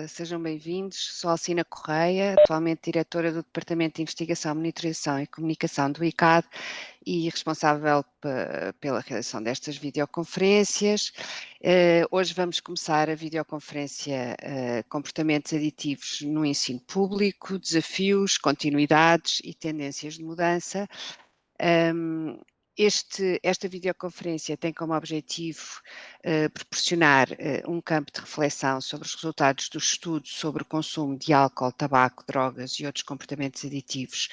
sejam bem-vindos. Sou Alcina Correia, atualmente diretora do Departamento de Investigação, Monitorização e Comunicação do ICAD e responsável pela realização destas videoconferências. Hoje vamos começar a videoconferência Comportamentos Aditivos no Ensino Público, Desafios, Continuidades e Tendências de Mudança. Esta videoconferência tem como objetivo proporcionar um campo de reflexão sobre os resultados do estudo sobre o consumo de álcool, tabaco, drogas e outros comportamentos aditivos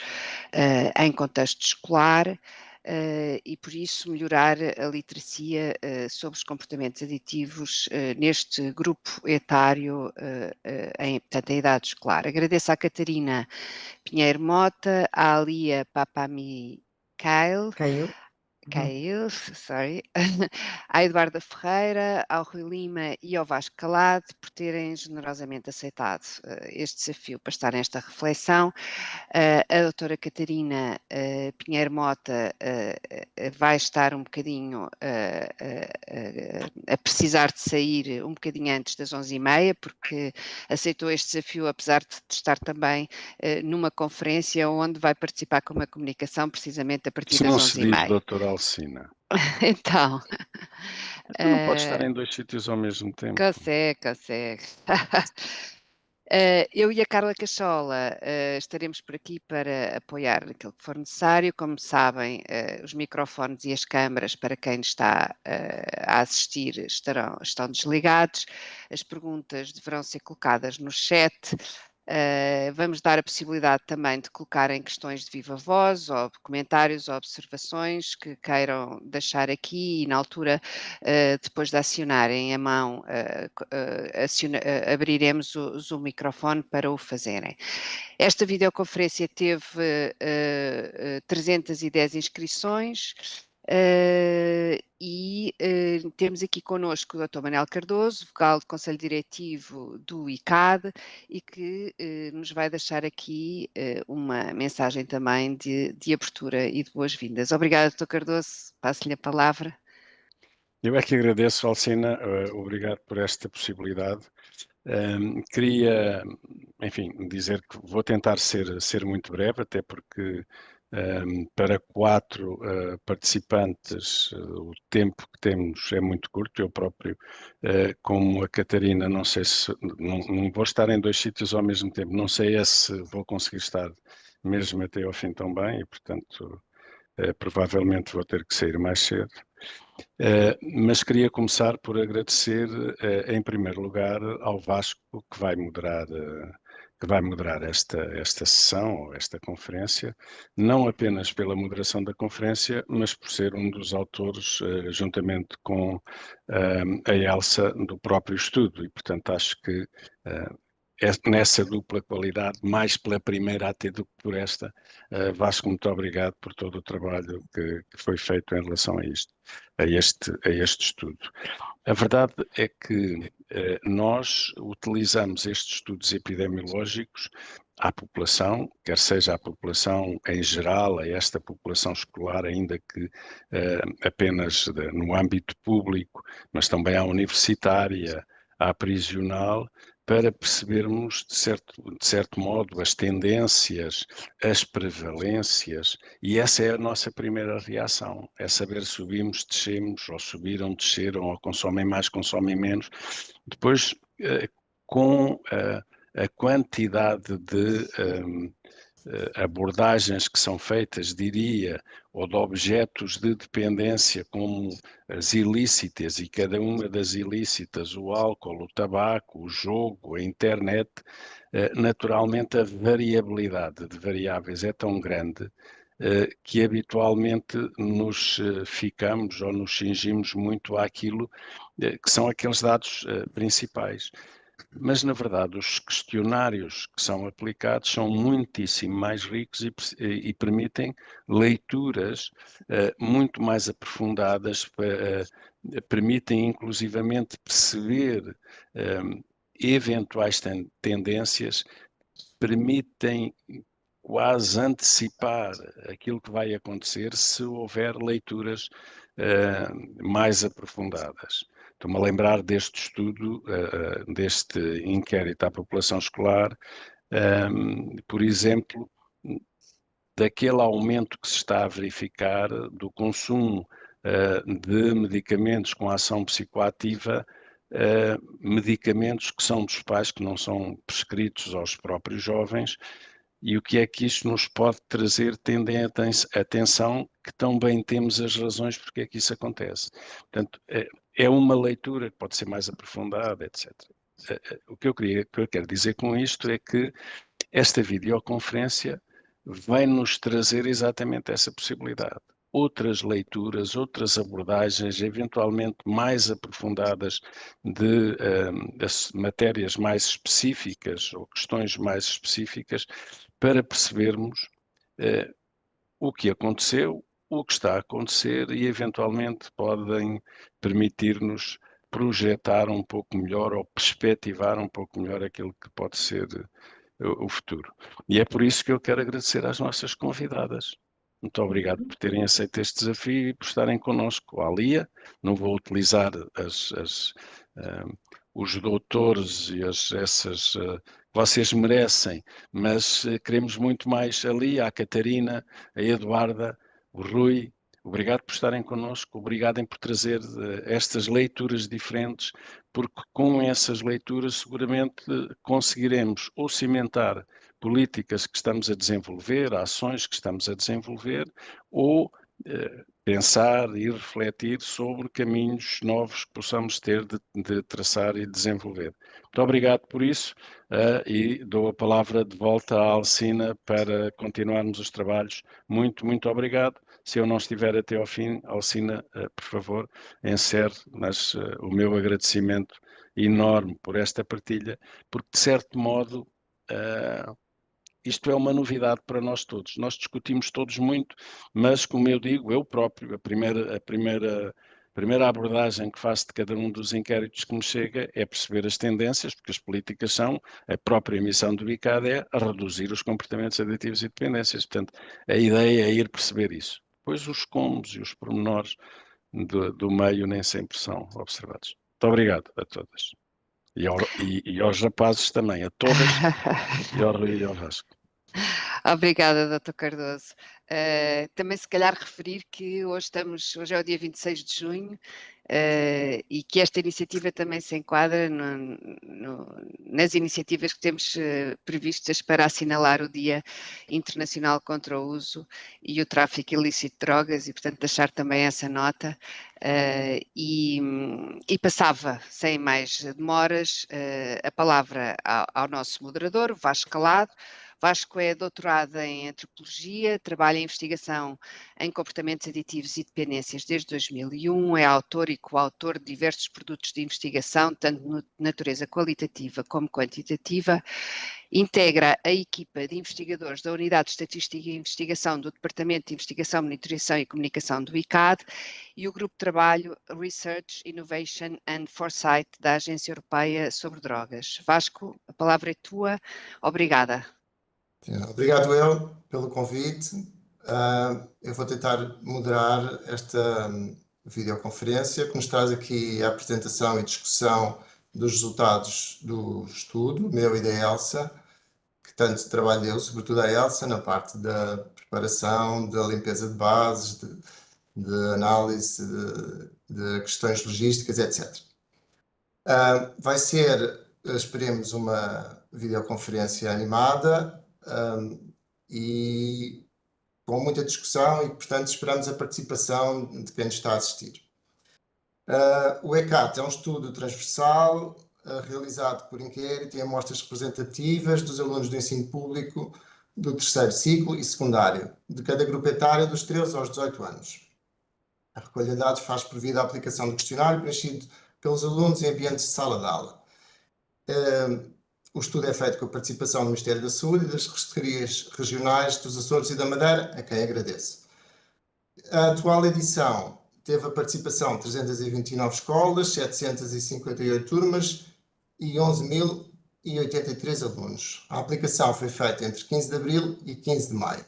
em contexto escolar e, por isso, melhorar a literacia sobre os comportamentos aditivos neste grupo etário, portanto, em idade escolar. Agradeço à Catarina Pinheiro Mota, à Alia Papami Caio, sorry, à Eduarda Ferreira, ao Rui Lima e ao Vasco Calado por terem generosamente aceitado este desafio para estar nesta reflexão. A doutora Catarina Pinheiro Mota vai estar um bocadinho a precisar de sair um bocadinho antes das 11h30, porque aceitou este desafio, apesar de estar também numa conferência onde vai participar com uma comunicação precisamente a partir Isso das não se diz, 11h30. doutora Alcina. Então... Então não pode estar em dois sítios ao mesmo tempo. Consegue. Eu e a Carla Cachola estaremos por aqui para apoiar aquilo que for necessário. Como sabem, os microfones e as câmaras para quem está a assistir estão desligados. As perguntas deverão ser colocadas no chat. Vamos dar a possibilidade também de colocarem questões de viva voz ou comentários ou observações que queiram deixar aqui e na altura, depois de acionarem a mão, abriremos o microfone para o fazerem. Esta videoconferência teve 310 inscrições. Temos aqui connosco o Dr. Manuel Cardoso, vogal do Conselho Diretivo do ICAD e que nos vai deixar aqui uma mensagem também de abertura e de boas-vindas. Obrigada, Dr. Cardoso, passo-lhe a palavra. Eu é que agradeço, Alcina, obrigado por esta possibilidade. Queria, enfim, dizer que vou tentar ser muito breve, até porque para 4 participantes o tempo que temos é muito curto. Eu próprio, como a Catarina, não sei se não vou estar em dois sítios ao mesmo tempo, não sei se vou conseguir estar mesmo até ao fim tão bem e, portanto, provavelmente vou ter que sair mais cedo. Mas queria começar por agradecer, em primeiro lugar, ao Vasco que vai moderar esta sessão, ou esta conferência, não apenas pela moderação da conferência, mas por ser um dos autores, juntamente com a Elsa, do próprio estudo, e portanto acho que nessa dupla qualidade, mais pela primeira AT do que por esta, Vasco, muito obrigado por todo o trabalho que foi feito em relação a isto, a este estudo. A verdade é que nós utilizamos estes estudos epidemiológicos à população, quer seja a população em geral, a esta população escolar, ainda que apenas no âmbito público, mas também à universitária, à prisional, para percebermos, de certo modo, as tendências, as prevalências, e essa é a nossa primeira reação, é saber se subimos, descemos, ou subiram, desceram, ou consomem mais, consomem menos. Depois, com a quantidade de abordagens que são feitas, diria, ou de objetos de dependência, como as ilícitas, e cada uma das ilícitas, o álcool, o tabaco, o jogo, a internet, naturalmente a variabilidade de variáveis é tão grande que habitualmente nos ficamos ou nos cingimos muito àquilo que são aqueles dados principais. Mas, na verdade, os questionários que são aplicados são muitíssimo mais ricos e permitem leituras muito mais aprofundadas, permitem inclusivamente perceber eventuais tendências, permitem quase antecipar aquilo que vai acontecer se houver leituras mais aprofundadas. Estou-me a lembrar deste estudo, deste inquérito à população escolar, por exemplo, daquele aumento que se está a verificar do consumo de medicamentos com ação psicoativa, medicamentos que são dos pais, que não são prescritos aos próprios jovens, e o que é que isto nos pode trazer, tendo em atenção que também temos as razões porque é que isso acontece. Portanto, é uma leitura que pode ser mais aprofundada, etc. O que eu quero dizer com isto é que esta videoconferência vai nos trazer exatamente essa possibilidade. Outras leituras, outras abordagens, eventualmente mais aprofundadas de matérias mais específicas ou questões mais específicas, para percebermos o que aconteceu, o que está a acontecer e eventualmente podem permitir-nos projetar um pouco melhor ou perspectivar um pouco melhor aquilo que pode ser o futuro. E é por isso que eu quero agradecer às nossas convidadas. Muito obrigado por terem aceito este desafio e por estarem connosco. A Lia, não vou utilizar os doutores e essas vocês merecem, mas queremos muito mais a Lia, a Catarina, a Eduarda, o Rui. Obrigado por estarem connosco, obrigado por trazer estas leituras diferentes, porque com essas leituras seguramente conseguiremos ou cimentar políticas que estamos a desenvolver, ações que estamos a desenvolver, ou pensar e refletir sobre caminhos novos que possamos ter de traçar e desenvolver. Muito obrigado por isso e dou a palavra de volta à Alcina para continuarmos os trabalhos. Muito, muito obrigado. Se eu não estiver até ao fim, Alcina, por favor, encerre o meu agradecimento enorme por esta partilha, porque de certo modo isto é uma novidade para nós todos. Nós discutimos todos muito, mas como eu digo, eu próprio, a primeira abordagem que faço de cada um dos inquéritos que me chega é perceber as tendências, porque as políticas são, a própria missão do BICAD é a reduzir os comportamentos aditivos e dependências. Portanto, a ideia é ir perceber isso. Depois os comos e os pormenores do meio nem sempre são observados. Muito obrigado a todas. E aos rapazes também, a todas, e ao Rui e ao Vasco. Obrigada, Dr. Cardoso. Também se calhar referir que hoje é o dia 26 de junho e que esta iniciativa também se enquadra nas iniciativas que temos previstas para assinalar o Dia Internacional contra o Uso e o Tráfico Ilícito de Drogas e, portanto, deixar também essa nota. E passava, sem mais demoras, a palavra ao nosso moderador, Vasco Calado. Vasco é doutorado em Antropologia, trabalha em investigação em comportamentos aditivos e dependências desde 2001, é autor e coautor de diversos produtos de investigação, tanto de natureza qualitativa como quantitativa, integra a equipa de investigadores da Unidade de Estatística e Investigação do Departamento de Investigação, Monitorização e Comunicação do ICAD e o Grupo de Trabalho Research, Innovation and Foresight da Agência Europeia sobre Drogas. Vasco, a palavra é tua. Obrigada. Obrigado eu pelo convite. Eu vou tentar moderar esta videoconferência que nos traz aqui a apresentação e discussão dos resultados do estudo, meu e da Elsa, que tanto trabalho deu, sobretudo a Elsa, na parte da preparação, da limpeza de bases, de análise de questões logísticas, etc. Vai ser, esperemos, uma videoconferência animada, e com muita discussão e, portanto, esperamos a participação de quem nos está a assistir. O ECAT é um estudo transversal realizado por inquérito em amostras representativas dos alunos do ensino público do terceiro ciclo e secundário, de cada grupo etário dos 13 aos 18 anos. A recolha de dados faz previa a aplicação do questionário preenchido pelos alunos em ambientes de sala de aula. O estudo é feito com a participação do Ministério da Saúde e das Secretarias Regionais dos Açores e da Madeira, a quem agradeço. A atual edição teve a participação de 329 escolas, 758 turmas e 11.083 alunos. A aplicação foi feita entre 15 de abril e 15 de maio.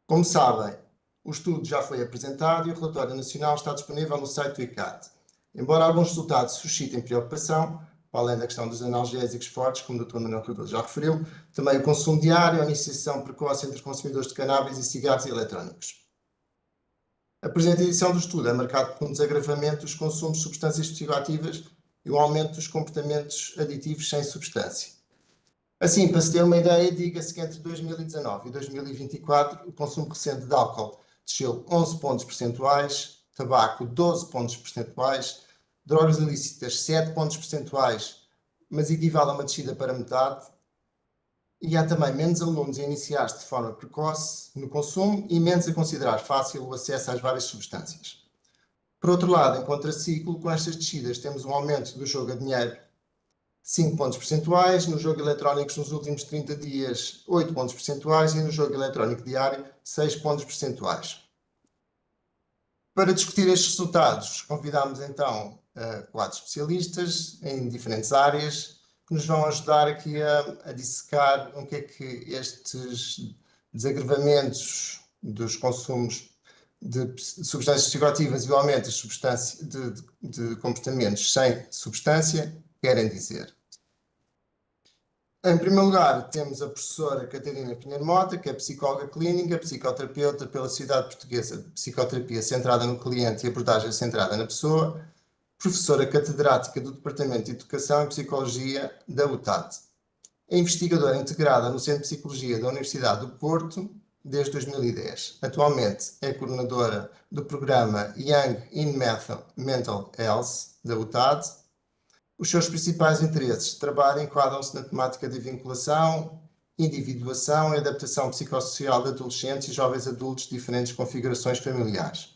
Como sabem, o estudo já foi apresentado e o relatório nacional está disponível no site do ICAD. Embora alguns resultados suscitem preocupação, para além da questão dos analgésicos fortes, como o Dr. Manuel Cardoso já referiu, também o consumo diário, a iniciação precoce entre consumidores de cannabis e cigarros eletrónicos. A presente edição do estudo é marcado por um desagravamento dos consumos de substâncias psicoativas e um aumento dos comportamentos aditivos sem substância. Assim, para se ter uma ideia, diga-se que entre 2019 e 2024 o consumo recente de álcool desceu 11 pontos percentuais, tabaco 12 pontos percentuais, drogas ilícitas 7 pontos percentuais, mas equivale a uma descida para metade. E há também menos alunos a iniciar-se de forma precoce no consumo e menos a considerar fácil o acesso às várias substâncias. Por outro lado, em contraciclo, com estas descidas temos um aumento do jogo a dinheiro 5 pontos percentuais, no jogo eletrónico nos últimos 30 dias 8 pontos percentuais e no jogo eletrónico diário 6 pontos percentuais. Para discutir estes resultados, convidámos então 4 especialistas em diferentes áreas que nos vão ajudar aqui a dissecar o que é que estes desagravamentos dos consumos de substâncias psicoativas e o aumento de comportamentos sem substância querem dizer. Em primeiro lugar, temos a professora Catarina Pinheiro Mota, que é psicóloga clínica, psicoterapeuta pela Sociedade Portuguesa de Psicoterapia Centrada no Cliente e Abordagem Centrada na Pessoa, professora catedrática do Departamento de Educação e Psicologia da UTAD. É investigadora integrada no Centro de Psicologia da Universidade do Porto desde 2010. Atualmente é coordenadora do programa Young in Mental Health da UTAD. Os seus principais interesses de trabalho enquadram-se na temática de vinculação, individuação e adaptação psicossocial de adolescentes e jovens adultos de diferentes configurações familiares,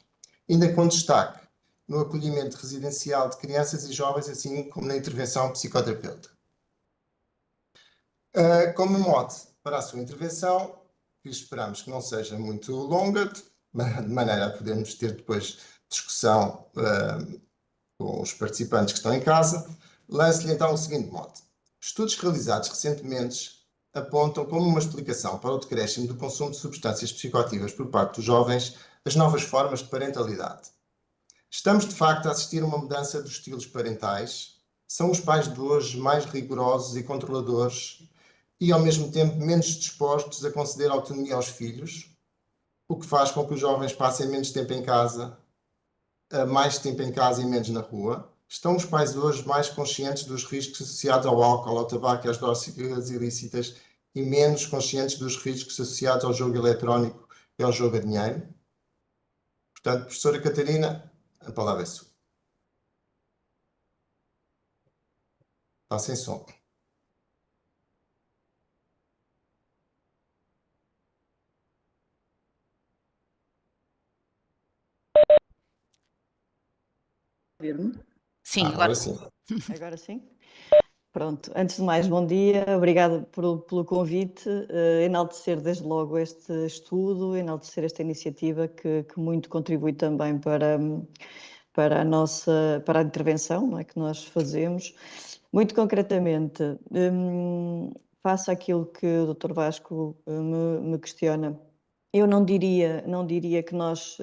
ainda com destaque no acolhimento residencial de crianças e jovens, assim como na intervenção psicoterapêutica. Como mote para a sua intervenção, que esperamos que não seja muito longa, de maneira a podermos ter depois discussão com os participantes que estão em casa, lance-lhe então o seguinte mote. Estudos realizados recentemente apontam como uma explicação para o decréscimo do consumo de substâncias psicoativas por parte dos jovens as novas formas de parentalidade. Estamos, de facto, a assistir a uma mudança dos estilos parentais. São os pais de hoje mais rigorosos e controladores e, ao mesmo tempo, menos dispostos a conceder autonomia aos filhos, o que faz com que os jovens passem menos tempo em casa, mais tempo em casa e menos na rua. Estão os pais hoje mais conscientes dos riscos associados ao álcool, ao tabaco e às drogas ilícitas e menos conscientes dos riscos associados ao jogo eletrónico e ao jogo a dinheiro? Portanto, professora Catarina, a palavra é sua. Está sem som. Ouvir-me? Sim, Agora sim. Agora sim? Pronto, antes de mais, bom dia, obrigada pelo convite, enaltecer desde logo este estudo, enaltecer esta iniciativa que muito contribui também para a intervenção, não é, que nós fazemos. Muito concretamente, face àquilo que o Dr. Vasco me questiona, eu não diria que nós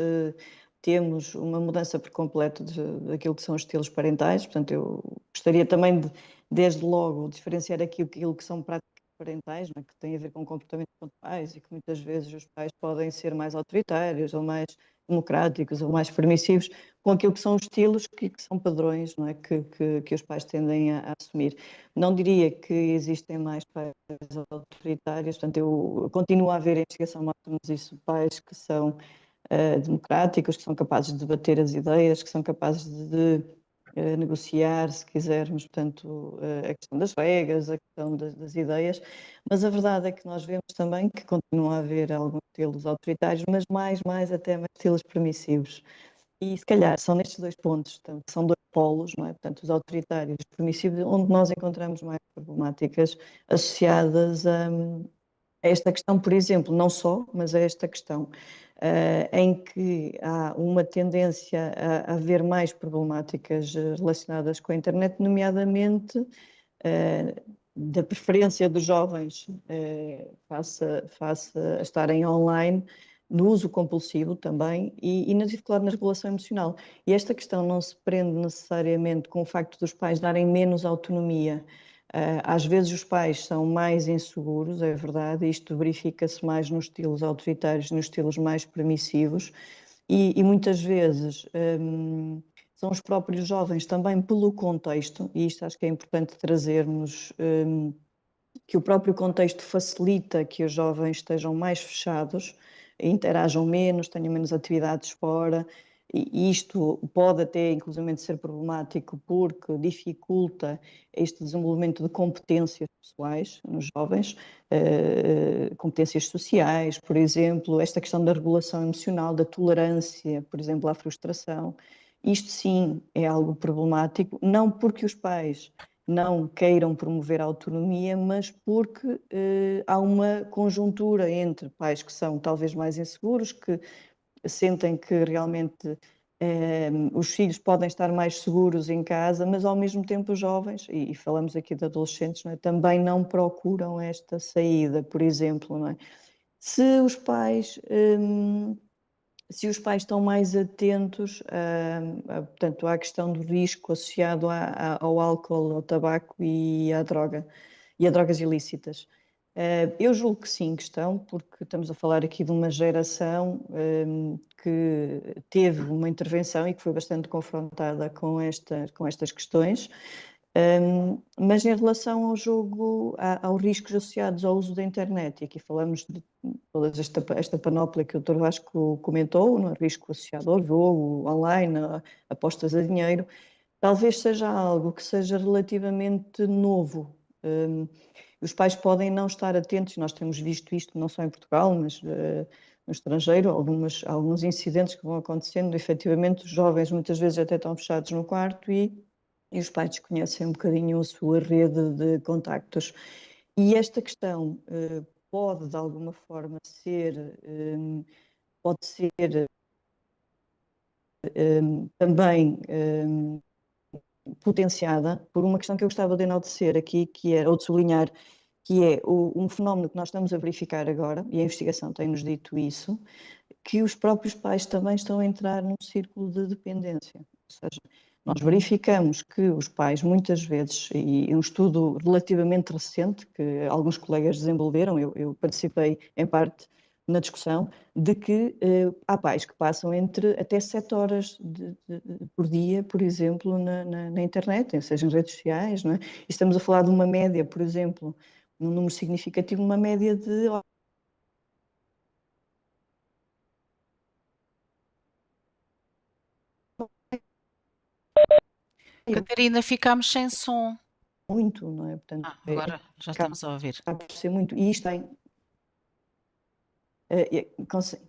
temos uma mudança por completo daquilo que são os estilos parentais, portanto eu gostaria também de, desde logo, diferenciar aquilo que são práticas parentais, não é? Que têm a ver com comportamentos com pais e que muitas vezes os pais podem ser mais autoritários ou mais democráticos ou mais permissivos com aquilo que são os estilos que são padrões, não é? que os pais tendem a assumir. Não diria que existem mais pais autoritários, portanto eu continuo a ver em investigação mostra-nos isso, pais que são democráticos, que são capazes de debater as ideias, que são capazes de negociar, se quisermos, portanto, a questão das regras, a questão das ideias, mas a verdade é que nós vemos também que continua a haver alguns estilos autoritários, mas mais até mais estilos permissivos. E se calhar são nestes dois pontos, portanto, são dois polos, não é? Portanto, os autoritários e os permissivos, onde nós encontramos mais problemáticas associadas a esta questão, por exemplo, não só, mas a esta questão em que há uma tendência a haver mais problemáticas relacionadas com a internet, nomeadamente da preferência dos jovens face a estarem online no uso compulsivo também e na dificuldade na regulação emocional. E esta questão não se prende necessariamente com o facto dos pais darem menos autonomia. Às vezes os pais são mais inseguros, é verdade, isto verifica-se mais nos estilos autoritários, nos estilos mais permissivos, e muitas vezes são os próprios jovens também pelo contexto, e isto acho que é importante trazermos, que o próprio contexto facilita que os jovens estejam mais fechados, interajam menos, tenham menos atividades fora, e isto pode até inclusivamente ser problemático porque dificulta este desenvolvimento de competências pessoais nos jovens, competências sociais, por exemplo, esta questão da regulação emocional, da tolerância, por exemplo, à frustração. Isto sim é algo problemático, não porque os pais não queiram promover a autonomia, mas porque há uma conjuntura entre pais que são talvez mais inseguros, que sentem que realmente os filhos podem estar mais seguros em casa, mas ao mesmo tempo os jovens, e falamos aqui de adolescentes, não é? Também não procuram esta saída, por exemplo, não é? Se os pais estão mais atentos portanto, à questão do risco associado ao álcool, ao tabaco e à droga, e a drogas ilícitas. Eu julgo que sim, que estão, porque estamos a falar aqui de uma geração que teve uma intervenção e que foi bastante confrontada com estas questões. Mas em relação ao jogo, aos riscos associados ao uso da internet, e aqui falamos de toda esta panóplia que o Dr. Vasco comentou, no risco associado ao jogo, online, apostas a dinheiro, talvez seja algo que seja relativamente novo. Os pais podem não estar atentos, nós temos visto isto não só em Portugal, mas no estrangeiro, alguns incidentes que vão acontecendo, efetivamente os jovens muitas vezes até estão fechados no quarto e os pais desconhecem um bocadinho a sua rede de contactos. E esta questão pode, de alguma forma, pode ser também potenciada por uma questão que eu gostava de enaltecer aqui, ou de sublinhar, que é um fenómeno que nós estamos a verificar agora, e a investigação tem-nos dito isso, que os próprios pais também estão a entrar num círculo de dependência. Ou seja, nós verificamos que os pais, muitas vezes, e um estudo relativamente recente, que alguns colegas desenvolveram, eu participei em parte na discussão, de que há pais que passam até 7 horas por dia, por exemplo, na internet, seja em redes sociais, não é? E estamos a falar de uma média, por exemplo, num número significativo, uma média de Catarina, ficámos sem som. muito, não é? Portanto, Agora já estamos a ouvir. acaba por ser muito. E isto tem. Se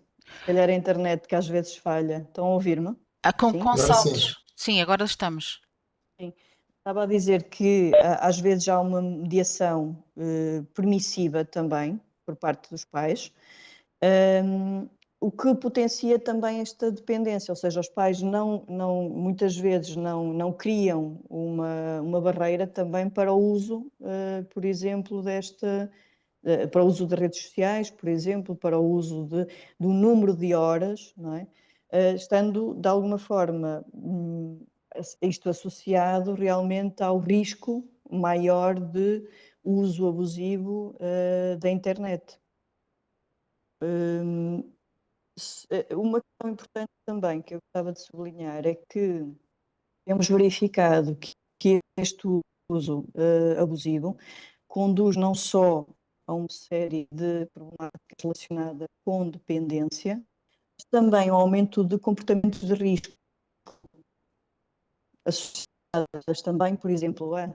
calhar a internet que às vezes falha. Estão a ouvir-me? Com Sim? Agora sim. saltos. Sim, agora estamos. Estava a dizer que às vezes há uma mediação permissiva também por parte dos pais, o que potencia também esta dependência, ou seja, os pais muitas vezes não criam uma barreira também para o uso, por exemplo, para o uso de redes sociais, por exemplo, para o uso do número de horas, não é? Estando de alguma forma isto associado realmente ao risco maior de uso abusivo da internet. Uma questão importante também que eu gostava de sublinhar é que temos verificado que este uso abusivo conduz não só a uma série de problemáticas relacionadas com dependência, mas também ao aumento de comportamentos de risco associadas também, por exemplo, a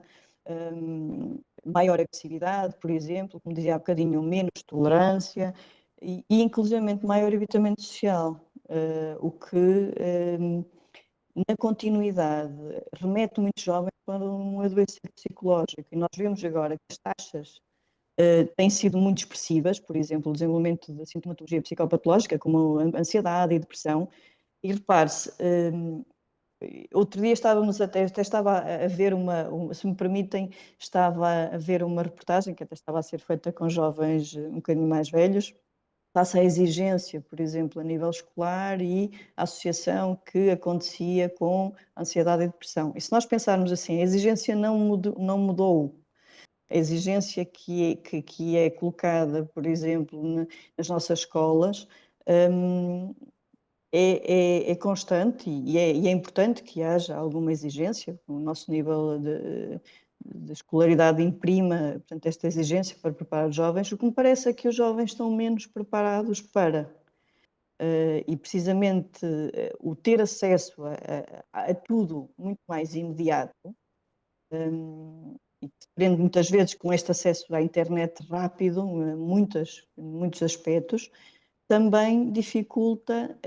maior agressividade, por exemplo, como dizia há bocadinho, menos tolerância e inclusivamente maior evitamento social, o que na continuidade remete muitos jovens para um adoecimento psicológico. E nós vemos agora que as taxas têm sido muito expressivas, por exemplo, o desenvolvimento da sintomatologia psicopatológica, como a ansiedade e depressão. E repare-se, outro dia até estava a ver se me permitem, estava a ver uma reportagem que até estava a ser feita com jovens um bocadinho mais velhos, face à exigência, por exemplo, a nível escolar e a associação que acontecia com ansiedade e depressão. E se nós pensarmos assim, a exigência não mudou. A exigência que é colocada, por exemplo, nas nossas escolas, é constante e é importante que haja alguma exigência. O nosso nível de escolaridade imprima, portanto, esta exigência para preparar os jovens. O que me parece é que os jovens estão menos preparados para. E precisamente o ter acesso a tudo muito mais imediato, e que se prende muitas vezes com este acesso à internet rápido, muitos aspectos, também dificulta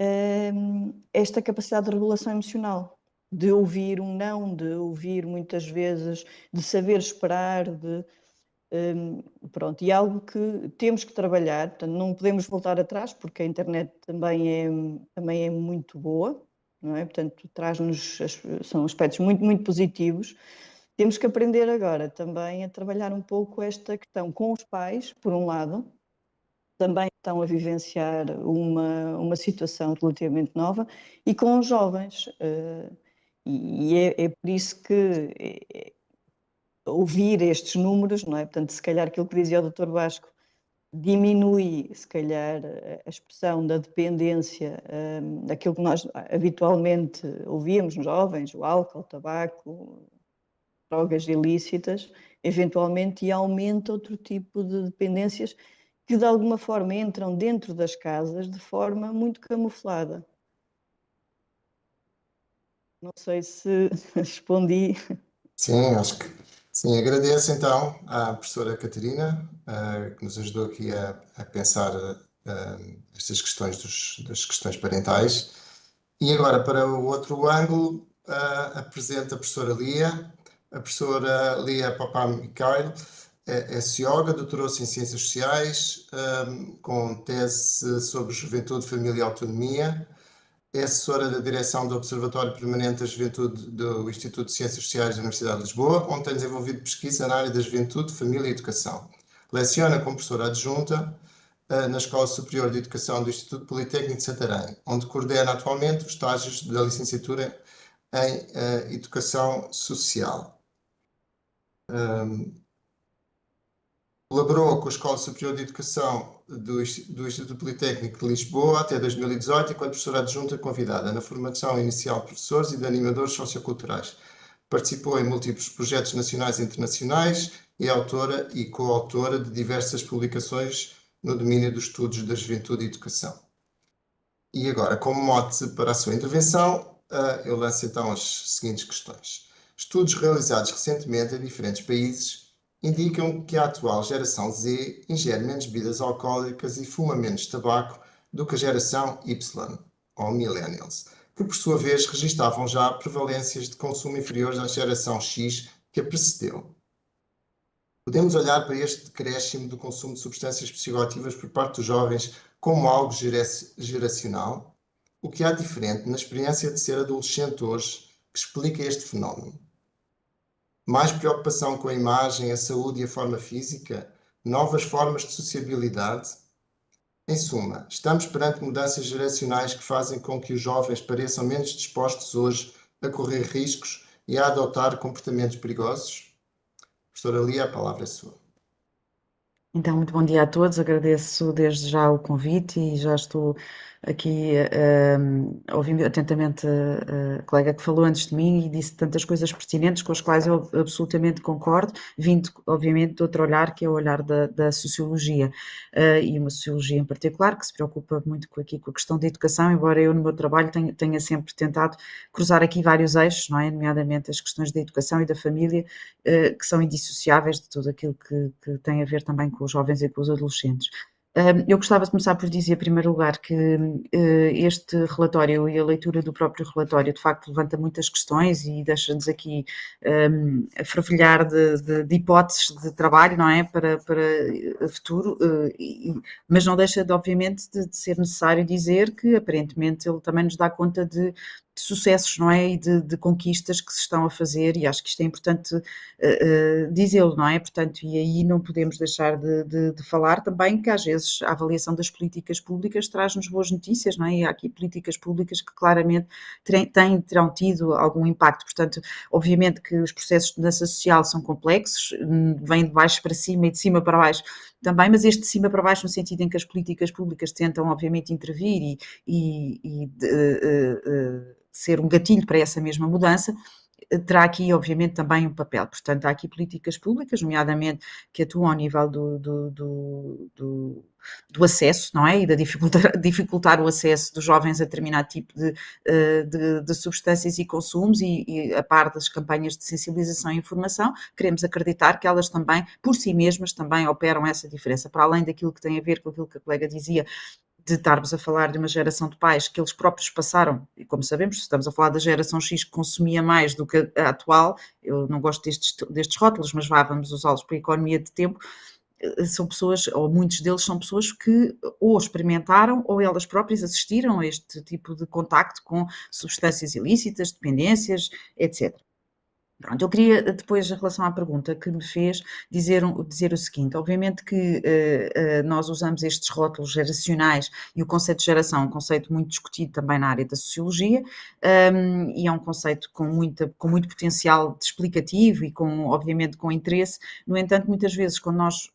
esta capacidade de regulação emocional, de ouvir um não, de ouvir muitas vezes, de saber esperar, pronto, e algo que temos que trabalhar, portanto, não podemos voltar atrás, porque a internet também é muito boa, não é? Portanto, são aspectos muito, muito positivos. Temos que aprender agora também a trabalhar um pouco esta questão com os pais, por um lado, também estão a vivenciar uma situação relativamente nova, e com os jovens. E é por isso que ouvir estes números, não é? Portanto, se calhar aquilo que dizia o Dr. Vasco diminui, se calhar, a expressão da dependência, daquilo que nós habitualmente ouvíamos nos jovens, o álcool, o tabaco, drogas ilícitas, eventualmente, e aumenta outro tipo de dependências que de alguma forma entram dentro das casas de forma muito camuflada. Não sei se respondi. Sim, acho que sim. Agradeço então à professora Catarina, que nos ajudou aqui a pensar estas questões das questões parentais. E agora, para o outro ângulo, apresento a professora Lia. A professora Lia Papamikhail é socióloga, doutorou-se em Ciências Sociais, com tese sobre Juventude, Família e Autonomia. É assessora da direção do Observatório Permanente da Juventude do Instituto de Ciências Sociais da Universidade de Lisboa, onde tem desenvolvido pesquisa na área da juventude, família e educação. Leciona como professora adjunta na Escola Superior de Educação do Instituto Politécnico de Santarém, onde coordena atualmente os estágios da licenciatura em Educação Social. Colaborou com a Escola Superior de Educação do Instituto Politécnico de Lisboa até 2018, enquanto professora adjunta convidada na formação inicial de professores e de animadores socioculturais. Participou em múltiplos projetos nacionais e internacionais e é autora e coautora de diversas publicações no domínio dos estudos da juventude e educação. E agora, como mote para a sua intervenção, eu lanço então as seguintes questões. Estudos realizados recentemente em diferentes países indicam que a atual geração Z ingere menos bebidas alcoólicas e fuma menos tabaco do que a geração Y, ou Millennials, que por sua vez registavam já prevalências de consumo inferiores à geração X que a precedeu. Podemos olhar para este decréscimo do consumo de substâncias psicoativas por parte dos jovens como algo geracional? O que há diferente na experiência de ser adolescente hoje que explica este fenómeno? Mais preocupação com a imagem, a saúde e a forma física? Novas formas de sociabilidade? Em suma, estamos perante mudanças geracionais que fazem com que os jovens pareçam menos dispostos hoje a correr riscos e a adotar comportamentos perigosos? Professora Lia, a palavra é sua. Então, muito bom dia a todos, agradeço desde já o convite e já estou aqui a ouvir atentamente a colega que falou antes de mim e disse tantas coisas pertinentes com as quais eu absolutamente concordo, vindo obviamente de outro olhar, que é o olhar da sociologia, e uma sociologia em particular que se preocupa muito com a questão da educação, embora eu no meu trabalho tenha sempre tentado cruzar aqui vários eixos, não é? Nomeadamente as questões da educação e da família, que são indissociáveis de tudo aquilo que tem a ver também com os jovens e com os adolescentes. Eu gostava de começar por dizer, em primeiro lugar, que este relatório e a leitura do próprio relatório, de facto, levanta muitas questões e deixa-nos aqui a fervilhar de hipóteses de trabalho, não é? Para o futuro, mas não deixa, obviamente, de ser necessário dizer que, aparentemente, ele também nos dá conta de sucessos, não é? E de conquistas que se estão a fazer, e acho que isto é importante dizê-lo, não é? Portanto, e aí não podemos deixar de falar também que às vezes a avaliação das políticas públicas traz-nos boas notícias, não é? E há aqui políticas públicas que claramente terão tido algum impacto. Portanto, obviamente que os processos de mudança social são complexos, vêm de baixo para cima e de cima para baixo também, mas este de cima para baixo no sentido em que as políticas públicas tentam obviamente intervir e ser um gatilho para essa mesma mudança, terá aqui, obviamente, também um papel. Portanto, há aqui políticas públicas, nomeadamente, que atuam ao nível do acesso, não é? E da dificultar o acesso dos jovens a determinado tipo de substâncias e consumos, e a par das campanhas de sensibilização e informação, queremos acreditar que elas também, por si mesmas, também operam essa diferença, para além daquilo que tem a ver com aquilo que a colega dizia, de estarmos a falar de uma geração de pais que eles próprios passaram, e como sabemos, estamos a falar da geração X que consumia mais do que a atual, eu não gosto destes rótulos, mas vamos usá-los para a economia de tempo, são pessoas, ou muitos deles são pessoas que ou experimentaram ou elas próprias assistiram a este tipo de contacto com substâncias ilícitas, dependências, etc. Pronto, eu queria depois, em relação à pergunta que me fez, dizer o seguinte: obviamente que nós usamos estes rótulos geracionais, e o conceito de geração é um conceito muito discutido também na área da sociologia, e é um conceito com muito potencial explicativo e obviamente com interesse. No entanto, muitas vezes quando nós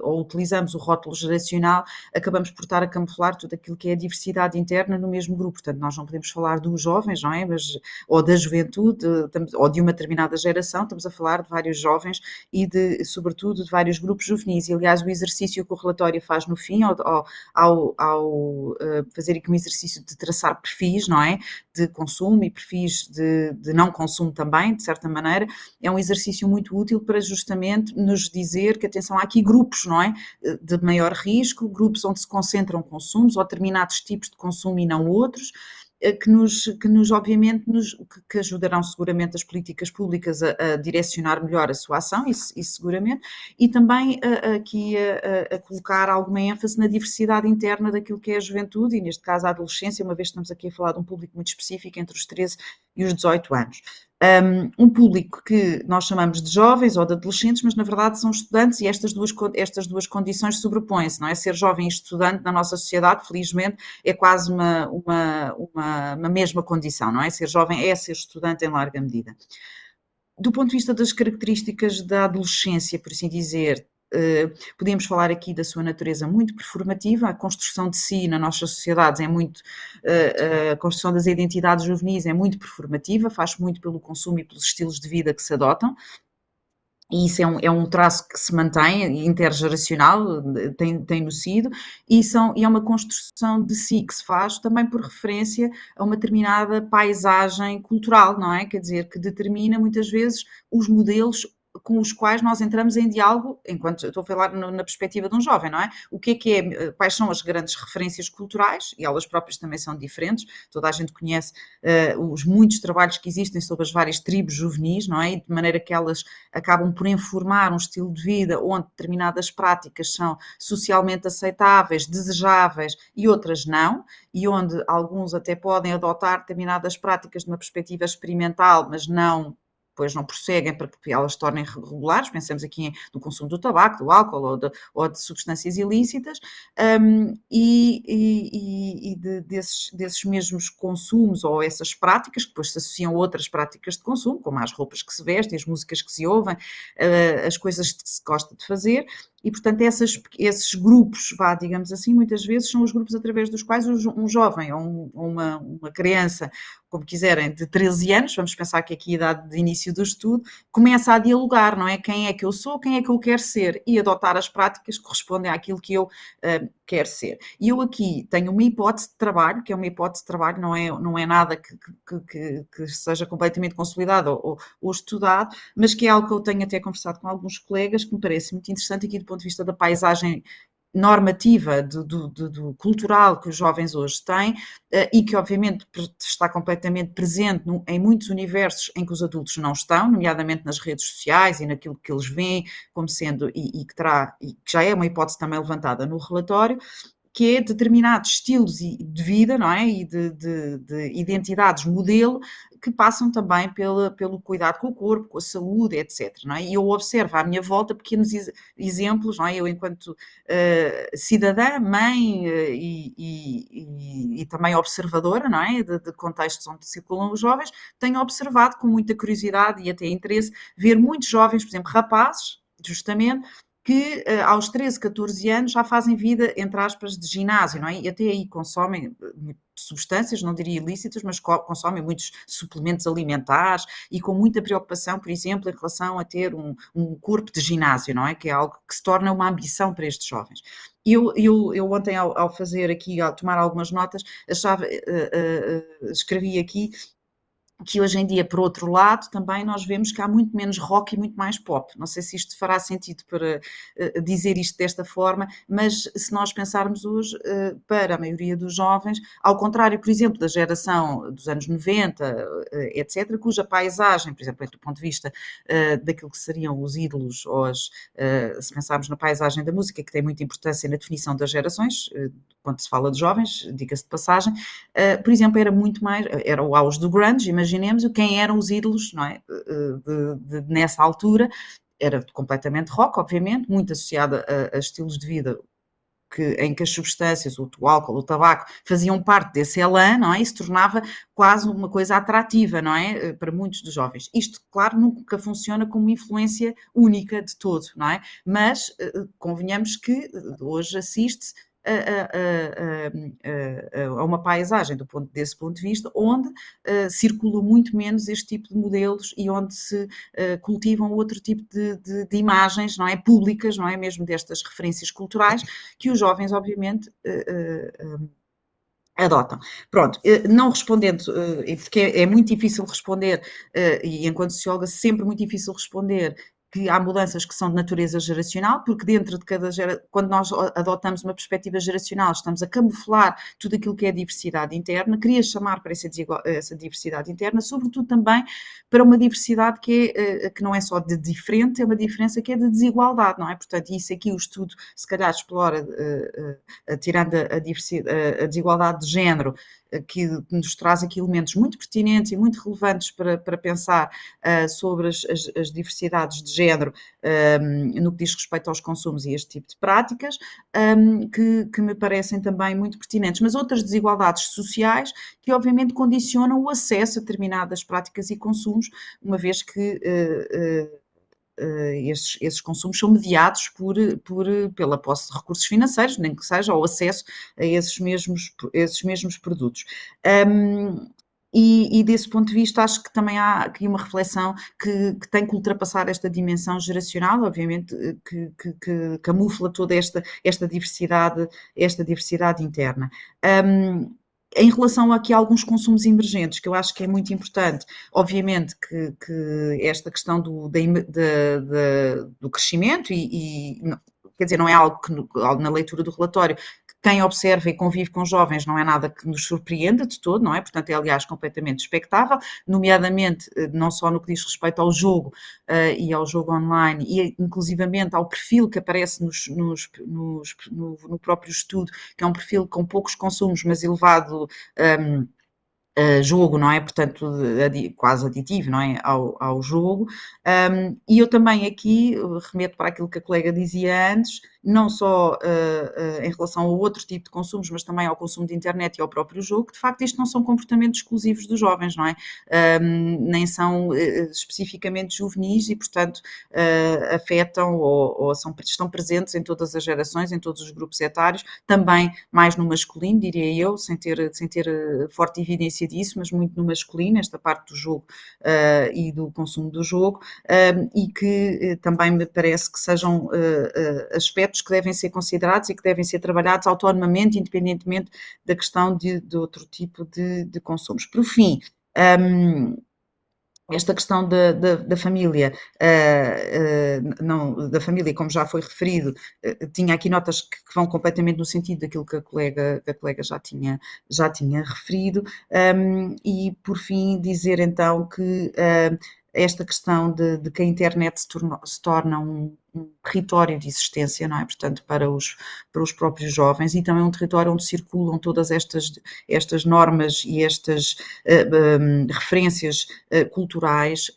ou utilizamos o rótulo geracional, acabamos por estar a camuflar tudo aquilo que é a diversidade interna no mesmo grupo. Portanto, nós não podemos falar dos jovens, não é? Ou da juventude, ou de uma determinada geração, estamos a falar de vários jovens e sobretudo, de vários grupos juvenis. E, aliás, o exercício que o relatório faz no fim, ao fazer aqui um exercício de traçar perfis, não é? De consumo e perfis de não consumo também, de certa maneira, é um exercício muito útil para justamente nos dizer que, atenção, há aqui grupos, não é? De maior risco, grupos onde se concentram consumos, ou determinados tipos de consumo e não outros, que nos obviamente, que ajudarão seguramente as políticas públicas a direcionar melhor a sua ação, isso seguramente, e também aqui a colocar alguma ênfase na diversidade interna daquilo que é a juventude, e neste caso a adolescência, uma vez que estamos aqui a falar de um público muito específico entre os 13 e os 18 anos. Um público que nós chamamos de jovens ou de adolescentes, mas na verdade são estudantes, e estas duas condições sobrepõem-se, não é? Ser jovem e estudante na nossa sociedade, felizmente, é quase uma mesma condição, não é? Ser jovem é ser estudante em larga medida. Do ponto de vista das características da adolescência, por assim dizer, podemos falar aqui da sua natureza muito performativa, a construção de si na nossa sociedade é muito, a construção das identidades juvenis é muito performativa, faz muito pelo consumo e pelos estilos de vida que se adotam, e isso é um traço que se mantém, intergeracional, tem-no sido, e é uma construção de si que se faz também por referência a uma determinada paisagem cultural, não é? Quer dizer, que determina muitas vezes os modelos com os quais nós entramos em diálogo, enquanto eu estou a falar na perspectiva de um jovem, não é? O que é, quais são as grandes referências culturais, e elas próprias também são diferentes, toda a gente conhece os muitos trabalhos que existem sobre as várias tribos juvenis, não é? E de maneira que elas acabam por informar um estilo de vida onde determinadas práticas são socialmente aceitáveis, desejáveis e outras não, e onde alguns até podem adotar determinadas práticas de uma perspectiva experimental, mas depois não prosseguem para que elas se tornem regulares, pensamos aqui no consumo do tabaco, do álcool ou de substâncias ilícitas, desses mesmos consumos ou essas práticas, que depois se associam a outras práticas de consumo, como as roupas que se vestem, as músicas que se ouvem, as coisas que se gosta de fazer, e portanto esses grupos, digamos assim, muitas vezes são os grupos através dos quais um jovem ou uma criança, como quiserem, de 13 anos, vamos pensar que aqui a idade de início do estudo, começa a dialogar, não é? Quem é que eu sou, quem é que eu quero ser, e adotar as práticas que correspondem àquilo que eu quero ser. E eu aqui tenho uma hipótese de trabalho, que é uma hipótese de trabalho, não é nada que seja completamente consolidado ou estudado, mas que é algo que eu tenho até conversado com alguns colegas, que me parece muito interessante aqui do ponto de vista da paisagem normativa, do cultural que os jovens hoje têm, e que obviamente está completamente presente em muitos universos em que os adultos não estão, nomeadamente nas redes sociais e naquilo que eles veem como sendo, e que já é uma hipótese também levantada no relatório, que é determinados estilos de vida, não é? E de identidades modelo que passam também pelo cuidado com o corpo, com a saúde, etc. Não é? E eu observo à minha volta pequenos exemplos, não é? Eu, enquanto cidadã, mãe e também observadora, não é? De contextos onde circulam os jovens, tenho observado com muita curiosidade e até interesse ver muitos jovens, por exemplo, rapazes, justamente, que aos 13, 14 anos já fazem vida, entre aspas, de ginásio, não é? E até aí consomem substâncias, não diria ilícitas, mas consomem muitos suplementos alimentares e com muita preocupação, por exemplo, em relação a ter um corpo de ginásio, não é? Que é algo que se torna uma ambição para estes jovens. Eu ontem, ao fazer aqui, ao tomar algumas notas, escrevi aqui que hoje em dia, por outro lado, também nós vemos que há muito menos rock e muito mais pop. Não sei se isto fará sentido para dizer isto desta forma, mas se nós pensarmos hoje, para a maioria dos jovens, ao contrário, por exemplo, da geração dos anos 90, etc., cuja paisagem, por exemplo, do ponto de vista daquilo que seriam os ídolos, ou se pensarmos na paisagem da música, que tem muita importância na definição das gerações, quando se fala de jovens, diga-se de passagem, por exemplo, era muito mais, era o auge do grunge, imaginemos quem eram os ídolos, não é? Nessa altura, era completamente rock, obviamente, muito associada a estilos de vida em que as substâncias, o álcool, o tabaco, faziam parte desse elan, não é? E se tornava quase uma coisa atrativa, não é? Para muitos dos jovens. Isto, claro, nunca funciona como uma influência única de todo, não é? Mas convenhamos que hoje assiste-se a uma paisagem desse ponto de vista, onde circula muito menos este tipo de modelos e onde se cultivam outro tipo de imagens, não é? Públicas, não é? Mesmo destas referências culturais, que os jovens, obviamente, adotam. Pronto, não respondendo, porque é muito difícil responder, e enquanto socióloga sempre muito difícil responder que há mudanças que são de natureza geracional, porque dentro de cada quando nós adotamos uma perspectiva geracional, estamos a camuflar tudo aquilo que é diversidade interna, queria chamar para essa diversidade interna, sobretudo também para uma diversidade que não é só de diferente, é uma diferença que é de desigualdade, não é? Portanto, isso aqui o estudo se calhar explora, tirando a desigualdade de género, que nos traz aqui elementos muito pertinentes e muito relevantes para pensar sobre as diversidades de género no que diz respeito aos consumos e este tipo de práticas, que me parecem também muito pertinentes. Mas outras desigualdades sociais que obviamente condicionam o acesso a determinadas práticas e consumos, uma vez que esses consumos são mediados pela posse de recursos financeiros, nem que seja ao acesso a esses mesmos produtos. E desse ponto de vista, acho que também há aqui uma reflexão que tem que ultrapassar esta dimensão geracional, obviamente, que camufla toda esta diversidade interna. Em relação aqui a alguns consumos emergentes, que eu acho que é muito importante, obviamente que esta questão do crescimento quer dizer, não é algo que na leitura do relatório, quem observa e convive com jovens não é nada que nos surpreenda de todo, não é? Portanto, é aliás completamente expectável, nomeadamente não só no que diz respeito ao jogo e ao jogo online e inclusivamente ao perfil que aparece no próprio estudo, que é um perfil com poucos consumos, mas elevado jogo, não é? Portanto, quase aditivo, não é? Ao jogo. E eu também aqui remeto para aquilo que a colega dizia antes, não só em relação a outro tipo de consumos, mas também ao consumo de internet e ao próprio jogo, que de facto isto não são comportamentos exclusivos dos jovens, não é? Nem são especificamente juvenis e, portanto, afetam ou estão presentes em todas as gerações, em todos os grupos etários, também mais no masculino, diria eu, sem ter forte evidência disso, mas muito no masculino, esta parte do jogo e do consumo do jogo, e que também me parece que sejam aspectos que devem ser considerados e que devem ser trabalhados autonomamente, independentemente da questão de outro tipo de consumos. Por fim, esta questão da família, não, da família, como já foi referido, tinha aqui notas que vão completamente no sentido daquilo que a colega já tinha referido, e por fim dizer então que esta questão de que a internet se torna território de existência, não é? Portanto, para os próprios jovens, e também um território onde circulam todas estas normas e estas referências culturais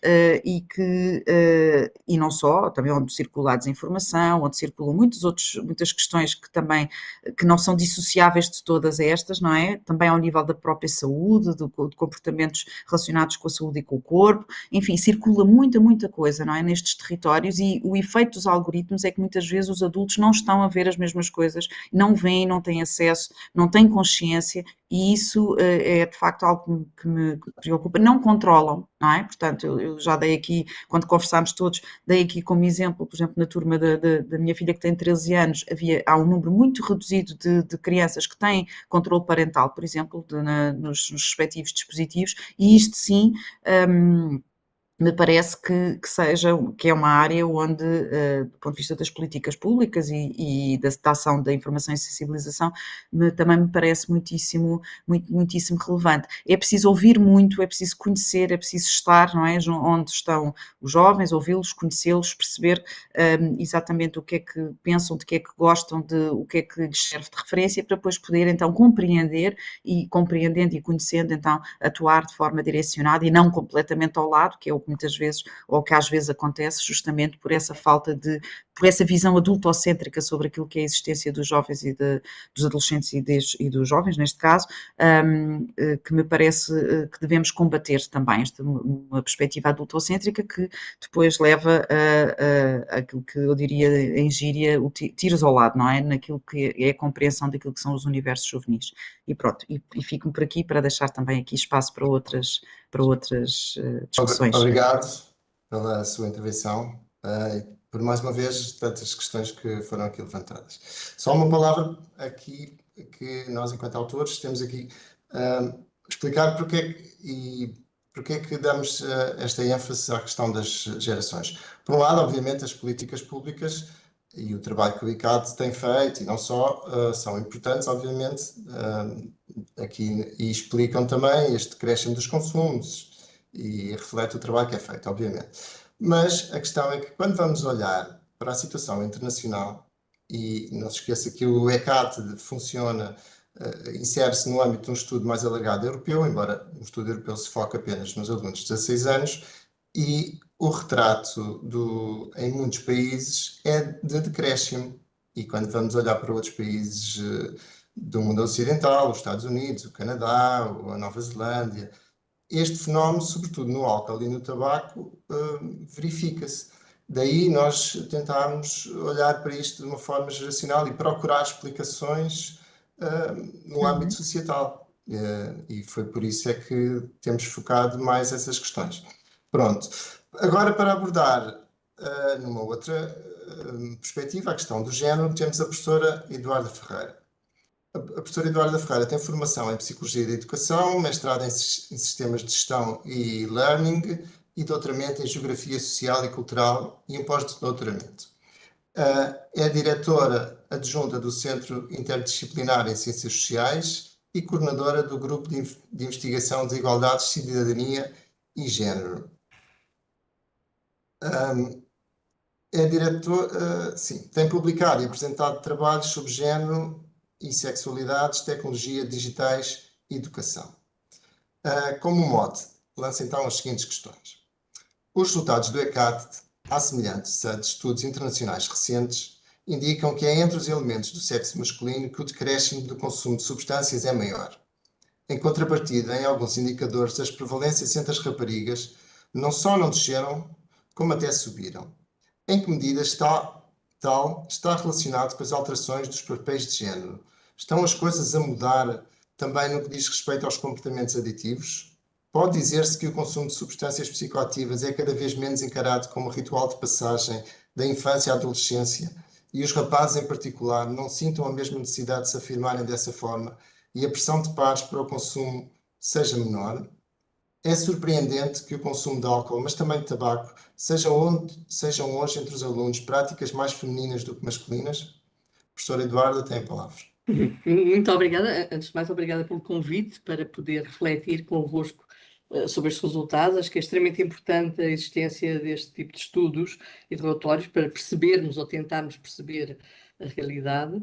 e não só, também onde circula a desinformação, onde circulam muitas questões que não são dissociáveis de todas estas, não é? Também ao nível da própria saúde, de comportamentos relacionados com a saúde e com o corpo, enfim, circula muita coisa, não é? Nestes territórios, e o efeito dos algoritmos é que muitas vezes os adultos não estão a ver as mesmas coisas, não veem, não têm acesso, não têm consciência, e isso é de facto algo que me preocupa. Não controlam, não é? Portanto, eu já dei aqui, quando conversámos todos, dei aqui como exemplo, por exemplo, na turma da minha filha que tem 13 anos, há um número muito reduzido de crianças que têm controle parental, por exemplo, nos respectivos dispositivos, e isto sim me parece que é uma área onde, do ponto de vista das políticas públicas e da ação da informação e sensibilização, também me parece muitíssimo relevante. É preciso ouvir muito, é preciso conhecer, é preciso estar, não é? Onde estão os jovens, ouvi-los, conhecê-los, perceber exatamente o que é que pensam, de que é que gostam, o que é que lhes serve de referência, para depois poder então compreendendo e conhecendo, então atuar de forma direcionada e não completamente ao lado, que é o que muitas vezes, ou que às vezes acontece, justamente por essa falta por essa visão adultocêntrica sobre aquilo que é a existência dos jovens e dos adolescentes e dos jovens, neste caso, que me parece que devemos combater também, uma perspectiva adultocêntrica que depois leva a aquilo que eu diria em gíria, tiros ao lado, não é? Naquilo que é a compreensão daquilo que são os universos juvenis. E pronto, e fico-me por aqui para deixar também aqui espaço para outras discussões. Obrigado pela sua intervenção e por mais uma vez tantas questões que foram aqui levantadas. Só uma palavra aqui que nós, enquanto autores, temos aqui explicar porque é que damos esta ênfase à questão das gerações. Por um lado, obviamente, as políticas públicas e o trabalho que o ICAD tem feito, e não só, são importantes, obviamente, aqui, e explicam também este crescimento dos consumos e reflete o trabalho que é feito, obviamente. Mas a questão é que quando vamos olhar para a situação internacional, e não se esqueça que o ECAT funciona, insere-se no âmbito de um estudo mais alargado europeu, embora o estudo europeu se foque apenas nos alunos de 16 anos, e o retrato em muitos países é de decréscimo. E quando vamos olhar para outros países do mundo ocidental, os Estados Unidos, o Canadá, a Nova Zelândia, este fenómeno, sobretudo no álcool e no tabaco, verifica-se. Daí nós tentarmos olhar para isto de uma forma geracional e procurar explicações no âmbito societal. E foi por isso é que temos focado mais essas questões. Pronto. Agora, para abordar numa outra perspectiva a questão do género, temos a professora Eduarda Ferreira. A professora Eduarda Ferreira tem formação em Psicologia da Educação, mestrado em Sistemas de Gestão e Learning e doutoramento em Geografia Social e Cultural e um pós-doutoramento. É diretora adjunta do Centro Interdisciplinar em Ciências Sociais e coordenadora do Grupo de Investigação de Igualdade, Cidadania e Género. É diretora, tem publicado e apresentado trabalhos sobre género e sexualidades, tecnologia, digitais e educação. Como mote, lança então as seguintes questões. Os resultados do ECAT, à semelhança de estudos internacionais recentes, indicam que é entre os elementos do sexo masculino que o decréscimo do consumo de substâncias é maior. Em contrapartida, em alguns indicadores, as prevalências entre as raparigas não só não desceram, como até subiram. Em que medida está relacionado com as alterações dos papéis de género? Estão as coisas a mudar também no que diz respeito aos comportamentos aditivos? Pode dizer-se que o consumo de substâncias psicoativas é cada vez menos encarado como ritual de passagem da infância à adolescência e os rapazes, em particular, não sintam a mesma necessidade de se afirmarem dessa forma e a pressão de pares para o consumo seja menor? É surpreendente que o consumo de álcool, mas também de tabaco, sejam hoje entre os alunos práticas mais femininas do que masculinas? Professora Eduarda, tem a palavra. Muito obrigada. Antes de mais, obrigada pelo convite para poder refletir convosco sobre estes resultados. Acho que é extremamente importante a existência deste tipo de estudos e de relatórios para percebermos ou tentarmos perceber a realidade.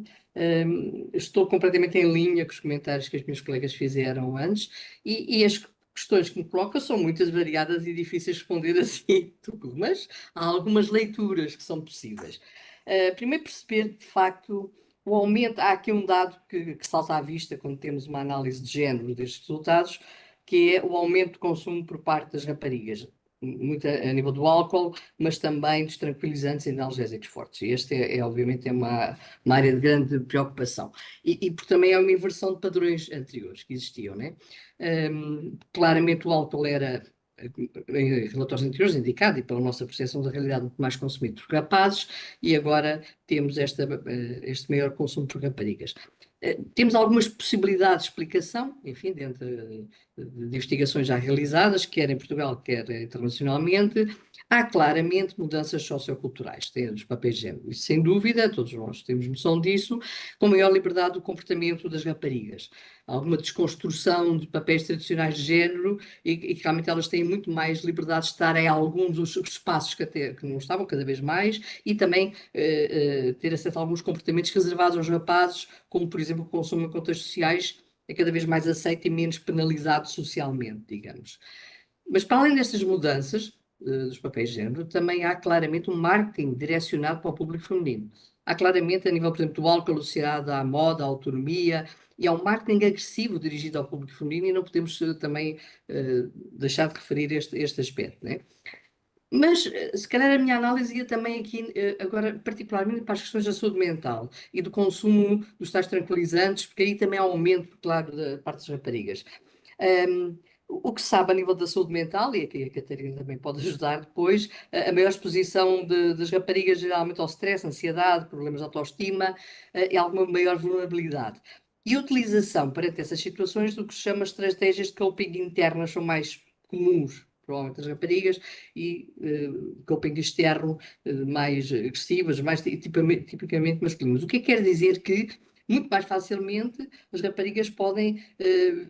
Estou completamente em linha com os comentários que as minhas colegas fizeram antes e as questões que me colocam são muitas, variadas e difíceis de responder assim, mas há algumas leituras que são possíveis. Primeiro, perceber de facto o aumento. Há aqui um dado que salta à vista quando temos uma análise de género destes resultados, que é o aumento do consumo por parte das raparigas, muito a nível do álcool, mas também dos tranquilizantes e analgésicos fortes. E este obviamente uma área de grande preocupação. E porque também é uma inversão de padrões anteriores que existiam, né? Claramente o álcool era, em relatórios anteriores, indicado, e pela nossa percepção da realidade, muito mais consumido por rapazes, e agora temos este maior consumo por raparigas. Temos algumas possibilidades de explicação, enfim, dentro de investigações já realizadas, quer em Portugal, quer internacionalmente. Há claramente mudanças socioculturais dos papéis de género, isso sem dúvida, todos nós temos noção disso, com maior liberdade do comportamento das raparigas. Há alguma desconstrução de papéis tradicionais de género e realmente elas têm muito mais liberdade de estar em alguns dos espaços que não estavam cada vez mais, e também ter acesso a alguns comportamentos reservados aos rapazes, como por exemplo o consumo em contextos sociais é cada vez mais aceito e menos penalizado socialmente, digamos. Mas para além destas mudanças dos papéis de género, também há claramente um marketing direcionado para o público feminino. Há claramente, a nível, por exemplo, do álcool associado à moda, à autonomia, e há um marketing agressivo dirigido ao público feminino, e não podemos também deixar de referir este aspecto, né? Mas, se calhar, a minha análise ia também aqui, agora, particularmente para as questões da saúde mental e do consumo dos tais tranquilizantes, porque aí também há um aumento, claro, da parte das raparigas. O que se sabe a nível da saúde mental, e aqui a Catarina também pode ajudar depois, a maior exposição das raparigas geralmente ao stress, ansiedade, problemas de autoestima e alguma maior vulnerabilidade. E a utilização perante essas situações do que se chama estratégias de coping internas são mais comuns, provavelmente das raparigas, e coping externo mais agressivas, mais tipicamente masculinas. O que quer dizer que muito mais facilmente as raparigas podem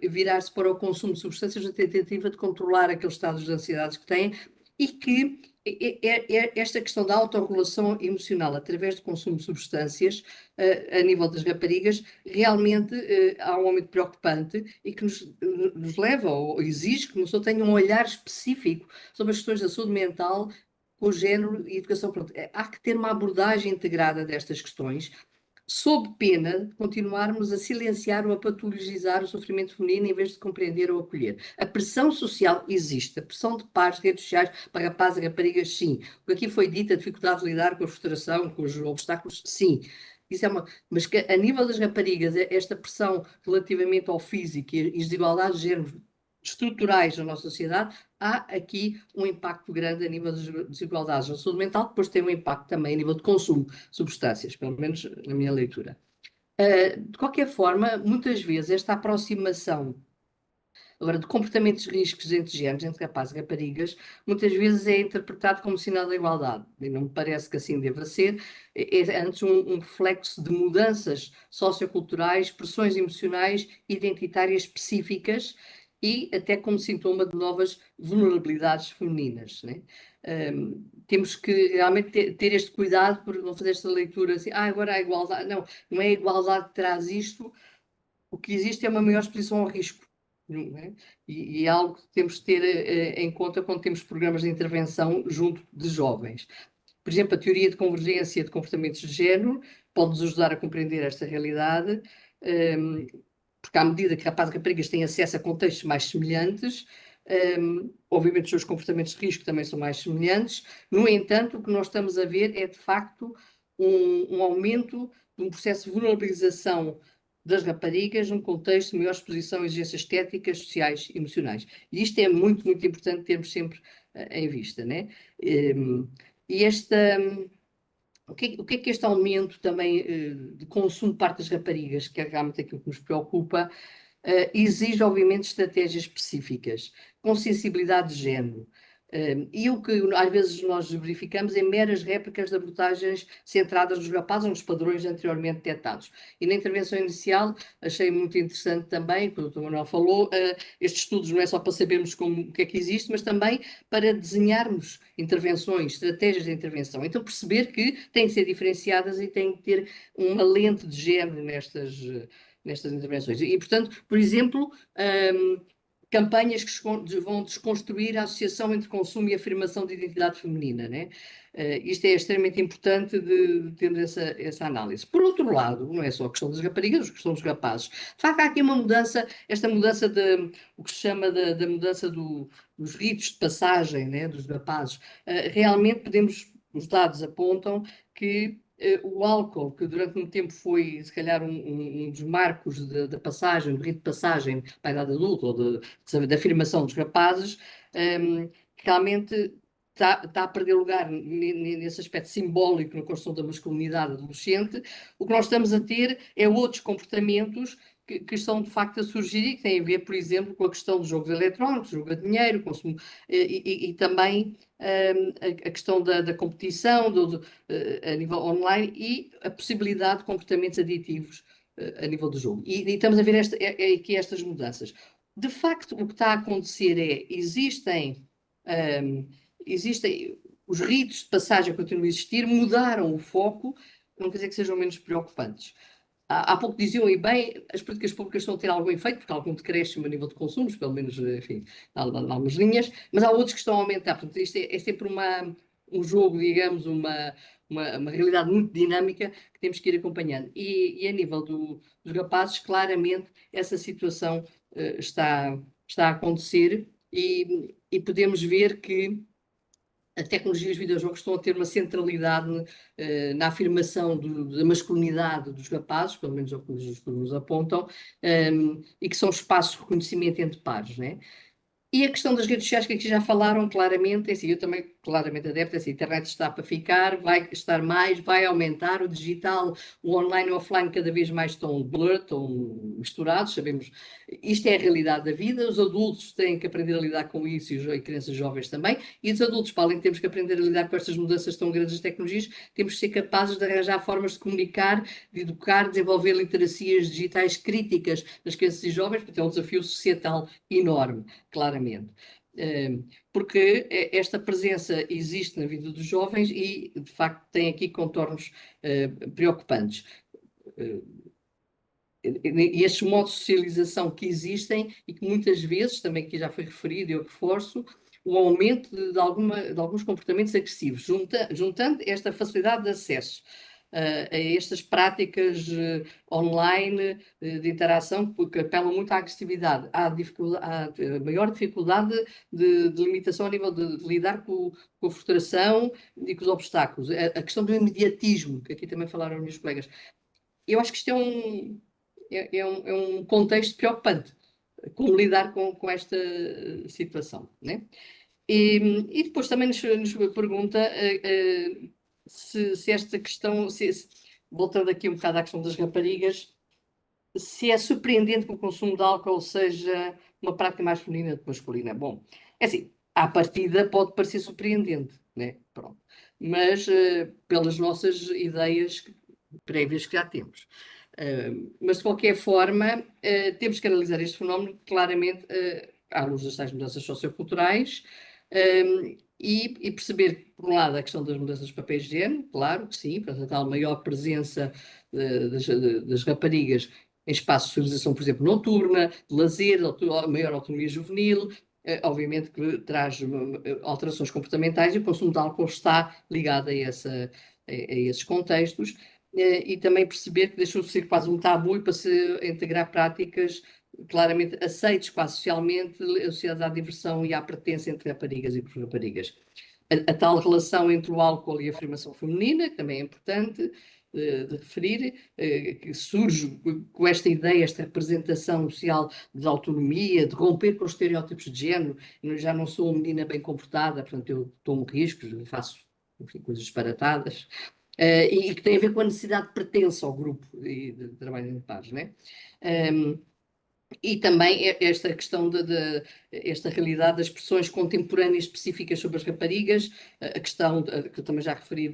virar-se para o consumo de substâncias na tentativa de controlar aqueles estados de ansiedade que têm, e que esta questão da autorregulação emocional através do consumo de substâncias a nível das raparigas realmente há um aumento preocupante e que nos leva ou exige que a pessoa tenha um olhar específico sobre as questões da saúde mental, com o género e educação. Pronto, há que ter uma abordagem integrada destas questões, sob pena de continuarmos a silenciar ou a patologizar o sofrimento feminino em vez de compreender ou acolher. A pressão social existe, a pressão de pares, redes sociais, para rapazes e raparigas, sim. O que aqui foi dito, a dificuldade de lidar com a frustração, com os obstáculos, sim. Isso é mas que a nível das raparigas, esta pressão relativamente ao físico e as desigualdades de género estruturais na nossa sociedade, há aqui um impacto grande a nível das desigualdades na saúde mental, que depois tem um impacto também a nível de consumo de substâncias, pelo menos na minha leitura. De qualquer forma, muitas vezes esta aproximação agora de comportamentos de riscos entre géneros, entre rapazes e raparigas, muitas vezes é interpretado como sinal da igualdade, e não me parece que assim deva ser. É antes um reflexo de mudanças socioculturais, pressões emocionais, identitárias específicas, e até como sintoma de novas vulnerabilidades femininas, né? Temos que realmente ter este cuidado por não fazer esta leitura assim, agora há igualdade. Não é a igualdade que traz isto, o que existe é uma maior exposição ao risco, não é? E é algo que temos de ter em conta quando temos programas de intervenção junto de jovens. Por exemplo, a teoria de convergência de comportamentos de género pode-nos ajudar a compreender esta realidade, porque à medida que rapazes e raparigas têm acesso a contextos mais semelhantes, obviamente os seus comportamentos de risco também são mais semelhantes. No entanto, o que nós estamos a ver é, de facto, um aumento de um processo de vulnerabilização das raparigas num contexto de maior exposição a exigências estéticas, sociais e emocionais. E isto é muito, muito importante termos sempre em vista, né? E o que é que este aumento também de consumo de parte das raparigas, que é realmente aquilo que nos preocupa, exige, obviamente, estratégias específicas, com sensibilidade de género, E o que às vezes nós verificamos é meras réplicas de abordagens centradas nos rapazes ou nos padrões anteriormente detectados. E na intervenção inicial achei muito interessante também, como o Dr. Manuel falou, estes estudos não é só para sabermos o que é que existe, mas também para desenharmos intervenções, estratégias de intervenção. Então perceber que têm que ser diferenciadas e têm que ter uma lente de género nestas intervenções. E, portanto, por exemplo, campanhas que vão desconstruir a associação entre consumo e afirmação de identidade feminina, né? Isto é extremamente importante de termos essa análise. Por outro lado, não é só a questão das raparigas, a questão dos rapazes. De facto, há aqui uma mudança, esta mudança o que se chama da mudança dos ritos de passagem, né, dos rapazes. Realmente os dados apontam que o álcool, que durante muito tempo foi, se calhar, um dos marcos da passagem, do rito de passagem para a idade adulta, ou da afirmação dos rapazes, realmente está a perder lugar nesse aspecto simbólico na construção da masculinidade adolescente. O que nós estamos a ter é outros comportamentos que estão de facto a surgir e que têm a ver, por exemplo, com a questão dos jogos eletrónicos, jogo a dinheiro, consumo, e também a questão da competição a nível online e a possibilidade de comportamentos aditivos a nível do jogo. E estamos a ver aqui estas mudanças. De facto, o que está a acontecer existem os ritos de passagem que continuam a existir, mudaram o foco, não quer dizer que sejam menos preocupantes. Há pouco diziam, e bem, as políticas públicas estão a ter algum efeito, porque há algum decréscimo a nível de consumos, pelo menos, enfim, em algumas linhas, mas há outros que estão a aumentar. Portanto, isto é sempre um jogo, digamos, uma realidade muito dinâmica que temos que ir acompanhando. E a nível dos rapazes, claramente, essa situação está a acontecer e podemos ver que a tecnologia e os videojogos estão a ter uma centralidade na afirmação da masculinidade dos rapazes, pelo menos é o que os estudos apontam, e que são espaços de reconhecimento entre pares, né? E a questão das redes sociais, que aqui já falaram claramente, é assim, eu também claramente adepto, assim, a internet está para ficar, vai estar mais, vai aumentar, o digital, o online e o offline cada vez mais estão blurred, estão misturados, sabemos, isto é a realidade da vida, os adultos têm que aprender a lidar com isso e crianças jovens também, e os adultos, para além de termos que aprender a lidar com estas mudanças tão grandes das tecnologias, temos que ser capazes de arranjar formas de comunicar, de educar, desenvolver literacias digitais críticas nas crianças e jovens, porque é um desafio societal enorme, claramente. Porque esta presença existe na vida dos jovens e, de facto, tem aqui contornos preocupantes. E estes modos de socialização que existem e que muitas vezes, também aqui já foi referido e eu reforço, o aumento de alguns comportamentos agressivos, juntando esta facilidade de acesso a estas práticas online de interação que apelam muito à agressividade, à maior dificuldade de limitação a nível de lidar com a frustração e com os obstáculos. A questão do imediatismo, que aqui também falaram os meus colegas. Eu acho que isto é um contexto preocupante, como lidar com esta situação, né? E depois também nos pergunta se esta questão, voltando aqui um bocado à questão das raparigas, se é surpreendente que o consumo de álcool seja uma prática mais feminina do que masculina. Bom, é assim, à partida pode parecer surpreendente, né? Pronto. Mas pelas nossas ideias prévias que já temos. Mas de qualquer forma, temos que analisar este fenómeno claramente à luz das tais mudanças socioculturais e perceber, por um lado, a questão das mudanças dos papéis de género, claro que sim, para a tal maior presença das raparigas em espaços de socialização, por exemplo, noturna, de lazer, maior autonomia juvenil, obviamente que traz alterações comportamentais e o consumo de álcool está ligado a esses contextos. E também perceber que deixou de ser quase um tabu e para se integrar práticas claramente aceites quase socialmente, associadas à diversão e à pertença entre raparigas e raparigas. A tal relação entre o álcool e a afirmação feminina, que também é importante de referir, que surge com esta ideia, esta representação social de autonomia, de romper com os estereótipos de género. Eu já não sou uma menina bem comportada, portanto eu tomo riscos, faço enfim, coisas disparatadas. E que tem a ver com a necessidade de pertença ao grupo e de trabalho em pares, né? E também esta questão esta realidade das expressões contemporâneas específicas sobre as raparigas, a questão que eu também já referi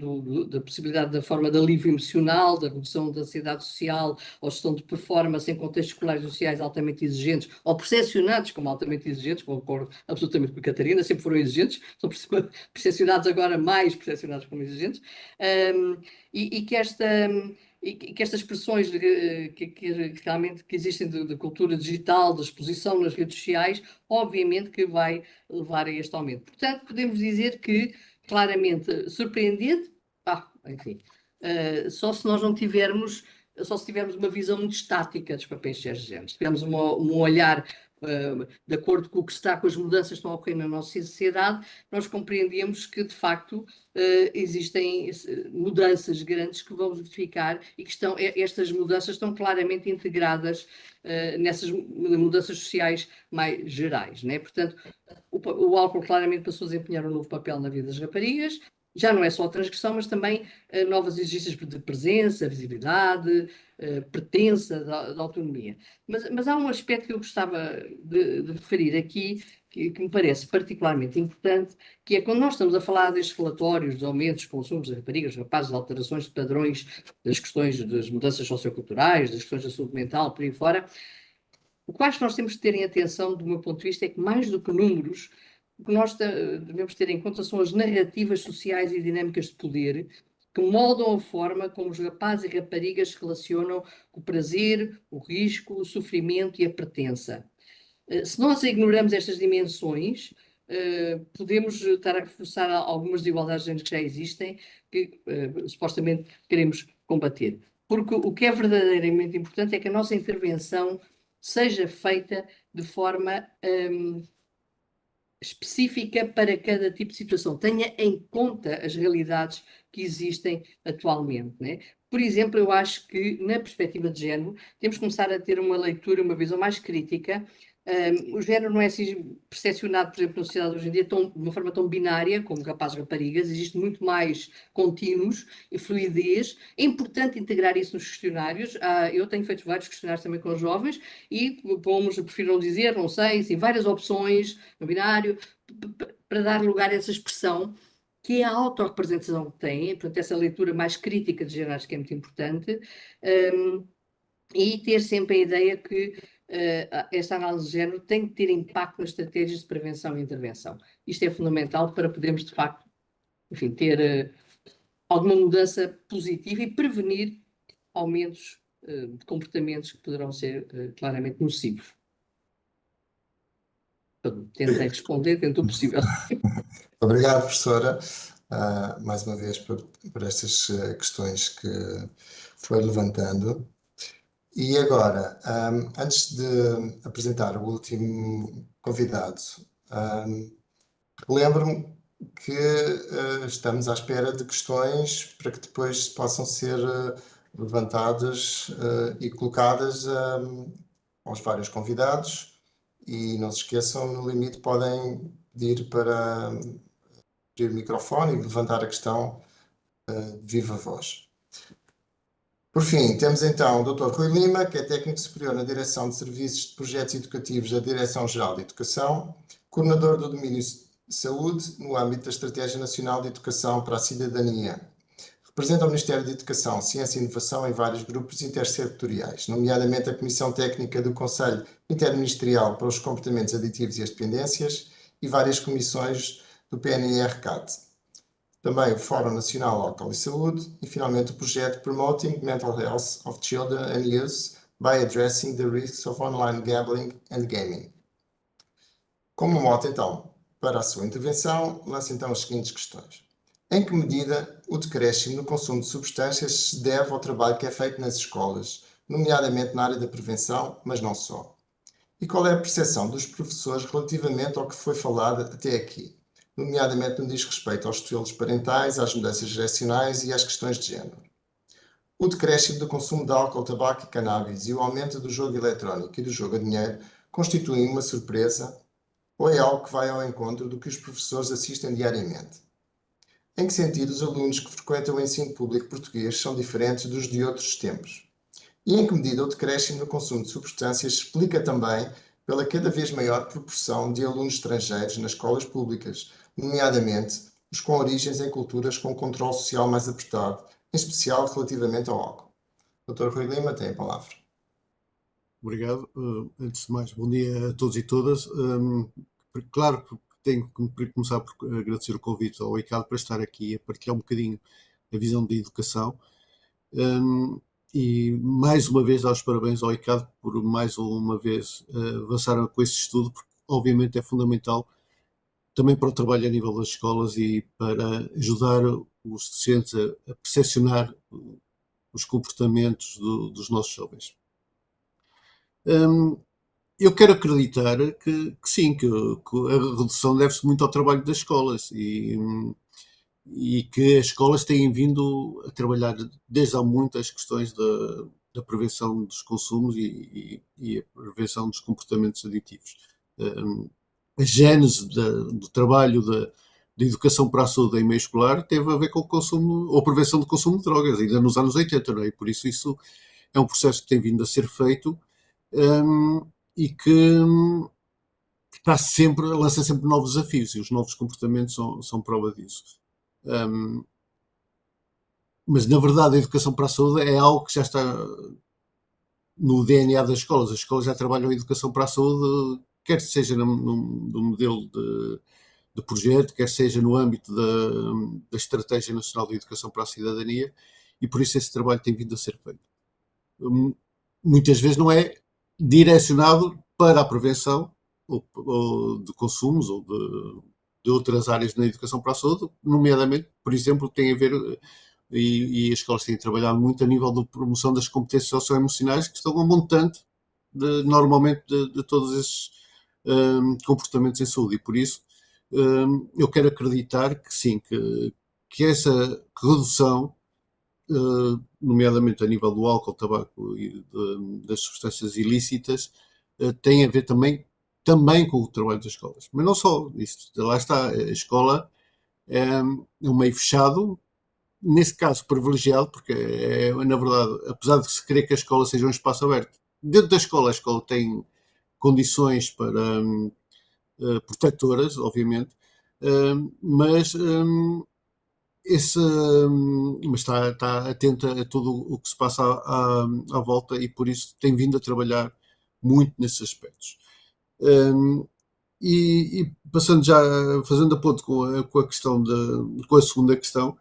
da possibilidade da forma de alívio emocional, da redução da ansiedade social, ou gestão de performance em contextos escolares e sociais altamente exigentes, ou percepcionados como altamente exigentes, concordo absolutamente com a Catarina, sempre foram exigentes, são percepcionados agora mais percepcionados como exigentes, e que estas expressões que realmente que existem de cultura digital, de exposição nas redes sociais, obviamente que vai levar a este aumento. Portanto, podemos dizer que, claramente, surpreendente, enfim, só se nós não tivermos, só se tivermos uma visão muito estática dos papéis de género, se tivermos um olhar de acordo com o que está, com as mudanças que estão a ocorrer na nossa sociedade, nós compreendemos que, de facto, existem mudanças grandes que vão verificar e que estas mudanças estão claramente integradas nessas mudanças sociais mais gerais, né? Portanto, o álcool claramente passou a desempenhar um novo papel na vida das raparigas. Já não é só a transgressão, mas também novas exigências de presença, visibilidade, pertença, da autonomia. Mas há um aspecto que eu gostava de referir aqui, que me parece particularmente importante, que é quando nós estamos a falar destes relatórios, dos aumentos de consumos de raparigas, rapazes, de alterações de padrões, das questões das mudanças socioculturais, das questões da saúde mental, por aí fora, o que acho que nós temos de ter em atenção, do meu ponto de vista, é que mais do que números, o que nós devemos ter em conta são as narrativas sociais e dinâmicas de poder que moldam a forma como os rapazes e raparigas se relacionam com o prazer, o risco, o sofrimento e a pertença. Se nós ignoramos estas dimensões, podemos estar a reforçar algumas desigualdades que já existem, que supostamente queremos combater. Porque o que é verdadeiramente importante é que a nossa intervenção seja feita de forma específica para cada tipo de situação, tenha em conta as realidades que existem atualmente, né? Por exemplo, eu acho que, na perspectiva de género, temos que começar a ter uma leitura, uma visão mais crítica. O género não é assim percepcionado, por exemplo, na sociedade hoje em dia, de uma forma tão binária como rapazes e raparigas, existe muito mais contínuos e fluidez. É importante integrar isso nos questionários. Eu tenho feito vários questionários também com os jovens e pomos, prefiro não dizer, não sei, assim, várias opções no binário, para dar lugar a essa expressão, que é a autorrepresentação que tem, portanto, essa leitura mais crítica de género acho que é muito importante, e ter sempre a ideia que esta análise de género tem que ter impacto nas estratégias de prevenção e intervenção. Isto é fundamental para podermos, de facto, enfim, ter alguma mudança positiva e prevenir aumentos de comportamentos que poderão ser claramente nocivos. Tentei responder dentro do possível. Obrigado, professora, mais uma vez por estas questões que foi levantando. E agora, antes de apresentar o último convidado, lembro-me que estamos à espera de questões para que depois possam ser levantadas e colocadas aos vários convidados. E não se esqueçam, no limite podem pedir para abrir o microfone e levantar a questão de viva voz. Por fim, temos então o Dr. Rui Lima, que é técnico superior na Direção de Serviços de Projetos Educativos da Direção-Geral de Educação, coordenador do domínio de saúde no âmbito da Estratégia Nacional de Educação para a Cidadania. Representa o Ministério da Educação, Ciência e Inovação em vários grupos intersetoriais, nomeadamente a Comissão Técnica do Conselho Interministerial para os Comportamentos Aditivos e as Dependências e várias comissões do PNR-CAT. Também o Fórum Nacional Álcool e Saúde e, finalmente, o projeto Promoting Mental Health of Children and Youth by Addressing the Risks of Online Gambling and Gaming. Como mote, então, para a sua intervenção, lanço então as seguintes questões. Em que medida o decréscimo no consumo de substâncias se deve ao trabalho que é feito nas escolas, nomeadamente na área da prevenção, mas não só? E qual é a percepção dos professores relativamente ao que foi falado até aqui, nomeadamente no que diz respeito aos estilos parentais, às mudanças geracionais e às questões de género? O decréscimo do consumo de álcool, tabaco e cannabis e o aumento do jogo eletrónico e do jogo a dinheiro constituem uma surpresa ou é algo que vai ao encontro do que os professores assistem diariamente? Em que sentido os alunos que frequentam o ensino público português são diferentes dos de outros tempos? E em que medida o decréscimo no consumo de substâncias se explica também pela cada vez maior proporção de alunos estrangeiros nas escolas públicas, nomeadamente os com origens em culturas com controle social mais apertado, em especial relativamente ao álcool. Dr. Rui Lima tem a palavra. Obrigado. Antes de mais, bom dia a todos e todas. Claro que tenho que começar por agradecer o convite ao ICAD para estar aqui a partilhar um bocadinho a visão da educação. E mais uma vez dar os parabéns ao ICAD por mais uma vez avançar com esse estudo, porque obviamente é fundamental também para o trabalho a nível das escolas e para ajudar os docentes a percepcionar os comportamentos dos nossos jovens. Eu quero acreditar que sim, que a redução deve-se muito ao trabalho das escolas e que as escolas têm vindo a trabalhar desde há muito as questões da prevenção dos consumos e a prevenção dos comportamentos aditivos. A gênese do trabalho da educação para a saúde em meio escolar teve a ver com o consumo ou prevenção do consumo de drogas, ainda nos anos 80, não é? E por isso é um processo que tem vindo a ser feito e que lança sempre novos desafios, e os novos comportamentos são prova disso. Mas, na verdade, a educação para a saúde é algo que já está no DNA das escolas. As escolas já trabalham a educação para a saúde, quer seja no modelo de projeto, quer seja no âmbito da Estratégia Nacional de Educação para a Cidadania, e por isso esse trabalho tem vindo a ser feito. Muitas vezes não é direcionado para a prevenção ou de consumos ou de outras áreas na educação para a saúde, nomeadamente, por exemplo, tem a ver, e as escolas têm trabalhado muito a nível da promoção das competências socioemocionais, que estão a montante normalmente de todos esses comportamentos em saúde, e por isso eu quero acreditar que sim, que essa redução, nomeadamente a nível do álcool, tabaco e das substâncias ilícitas, tem a ver também com o trabalho das escolas. Mas não só isto. Lá está, a escola é um meio fechado, nesse caso privilegiado, porque na verdade, apesar de se querer que a escola seja um espaço aberto, dentro da escola, a escola tem condições para protetoras, obviamente, mas está atenta a tudo o que se passa à volta, e por isso tem vindo a trabalhar muito nesses aspectos. E passando já, fazendo a ponto com a questão com a segunda questão,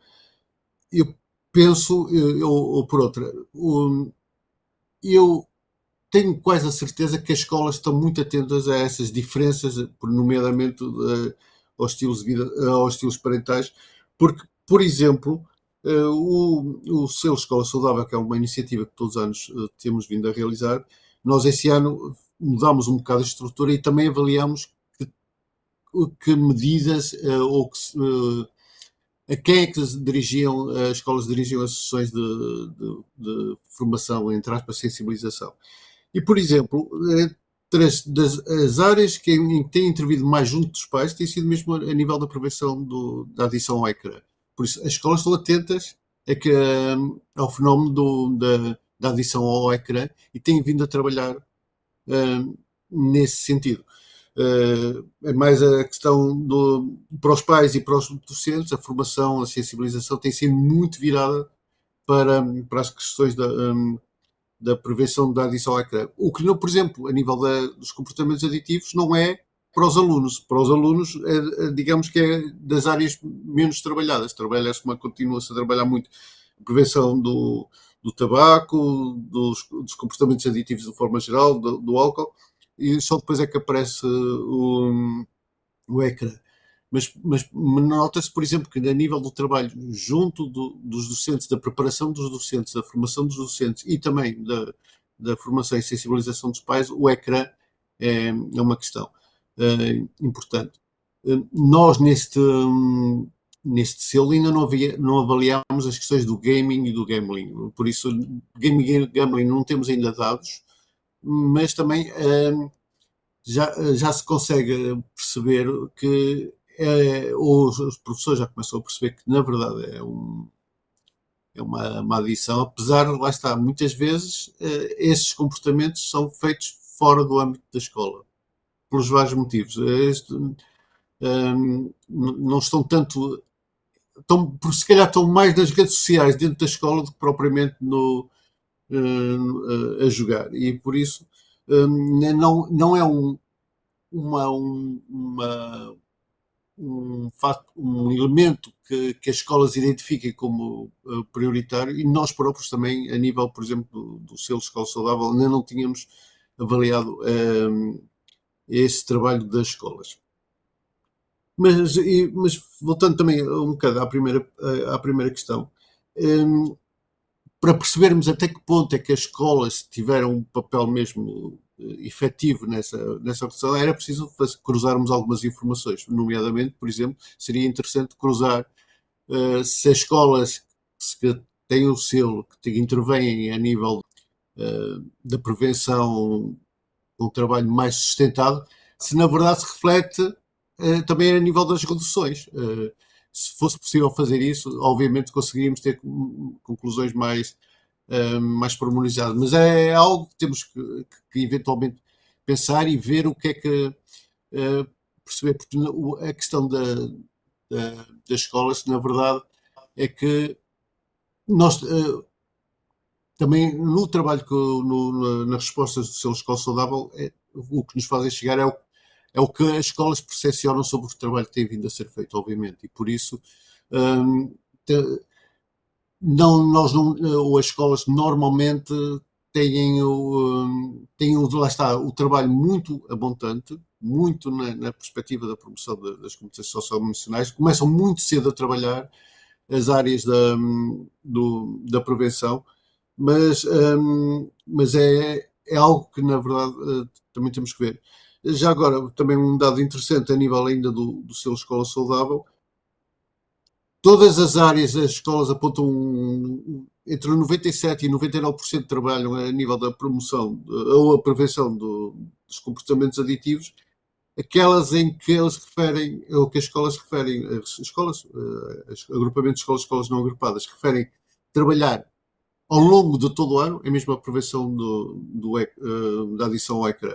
eu penso, ou por outra, eu tenho quase a certeza que as escolas estão muito atentas a essas diferenças, nomeadamente aos estilos de vida, aos estilos parentais, porque, por exemplo, o Selo Escola Saudável, que é uma iniciativa que todos os anos temos vindo a realizar, nós esse ano mudámos um bocado a estrutura e também avaliámos que medidas ou a quem é que as escolas dirigiam as sessões de formação, entre aspas, sensibilização. E, por exemplo, as áreas em que têm intervido mais junto dos pais tem sido mesmo a nível da prevenção da adição ao ecrã. Por isso, as escolas estão atentas ao fenómeno da adição ao ecrã e têm vindo a trabalhar nesse sentido. É mais a questão para os pais e para os docentes, a formação, a sensibilização tem sido muito virada para as questões da prevenção da adição ao ecrã. O que, por exemplo, a nível dos comportamentos aditivos, não é para os alunos. Para os alunos, digamos que é das áreas menos trabalhadas. Continua-se a trabalhar muito a prevenção do tabaco, dos comportamentos aditivos de forma geral, do álcool, e só depois é que aparece o ecrã. Mas nota-se, por exemplo, que a nível do trabalho junto dos docentes, da preparação dos docentes, da formação dos docentes e também da formação e sensibilização dos pais, o ecrã é uma questão importante. Nós, neste selo, ainda não avaliámos as questões do gaming e do gambling. Por isso, gaming e gambling não temos ainda dados, mas também já se consegue perceber que ou os professores já começam a perceber que, na verdade, uma adição, apesar de, lá está, muitas vezes esses comportamentos são feitos fora do âmbito da escola, pelos vários motivos. Não estão tanto, se calhar estão mais nas redes sociais dentro da escola do que propriamente a jogar, e por isso não é um elemento que as escolas identifiquem como prioritário, e nós próprios também, a nível, por exemplo, do selo Escola Saudável, ainda não tínhamos avaliado esse trabalho das escolas. Mas voltando também um bocado à primeira questão, para percebermos até que ponto é que as escolas tiveram um papel mesmo efetivo nessa questão, era preciso cruzarmos algumas informações, nomeadamente, por exemplo, seria interessante cruzar se as escolas que têm o selo, que intervêm a nível da prevenção, um trabalho mais sustentado, se na verdade se reflete também a nível das reduções. Se fosse possível fazer isso, obviamente conseguiríamos ter conclusões mais pormenorizadas, mas é algo que temos que eventualmente pensar e ver o que é que perceber, porque a questão das escolas, na verdade, é que nós também no trabalho nas respostas do selo Escola Saudável, o que nos fazem chegar é o que as escolas percepcionam sobre o trabalho que tem vindo a ser feito, obviamente, e por isso ou as escolas normalmente têm lá está, o trabalho muito abundante, muito na perspectiva da promoção das competências socioemocionais, começam muito cedo a trabalhar as áreas da prevenção, mas é algo que, na verdade, também temos que ver. Já agora, também um dado interessante a nível ainda do selo Escola Saudável, todas as áreas das escolas apontam entre 97% e 99% trabalham a nível da promoção ou a prevenção dos comportamentos aditivos, aquelas em que eles referem, ou que as escolas referem, agrupamentos de escolas não agrupadas, referem trabalhar ao longo de todo o ano, é mesmo a prevenção da adição ao ecrã.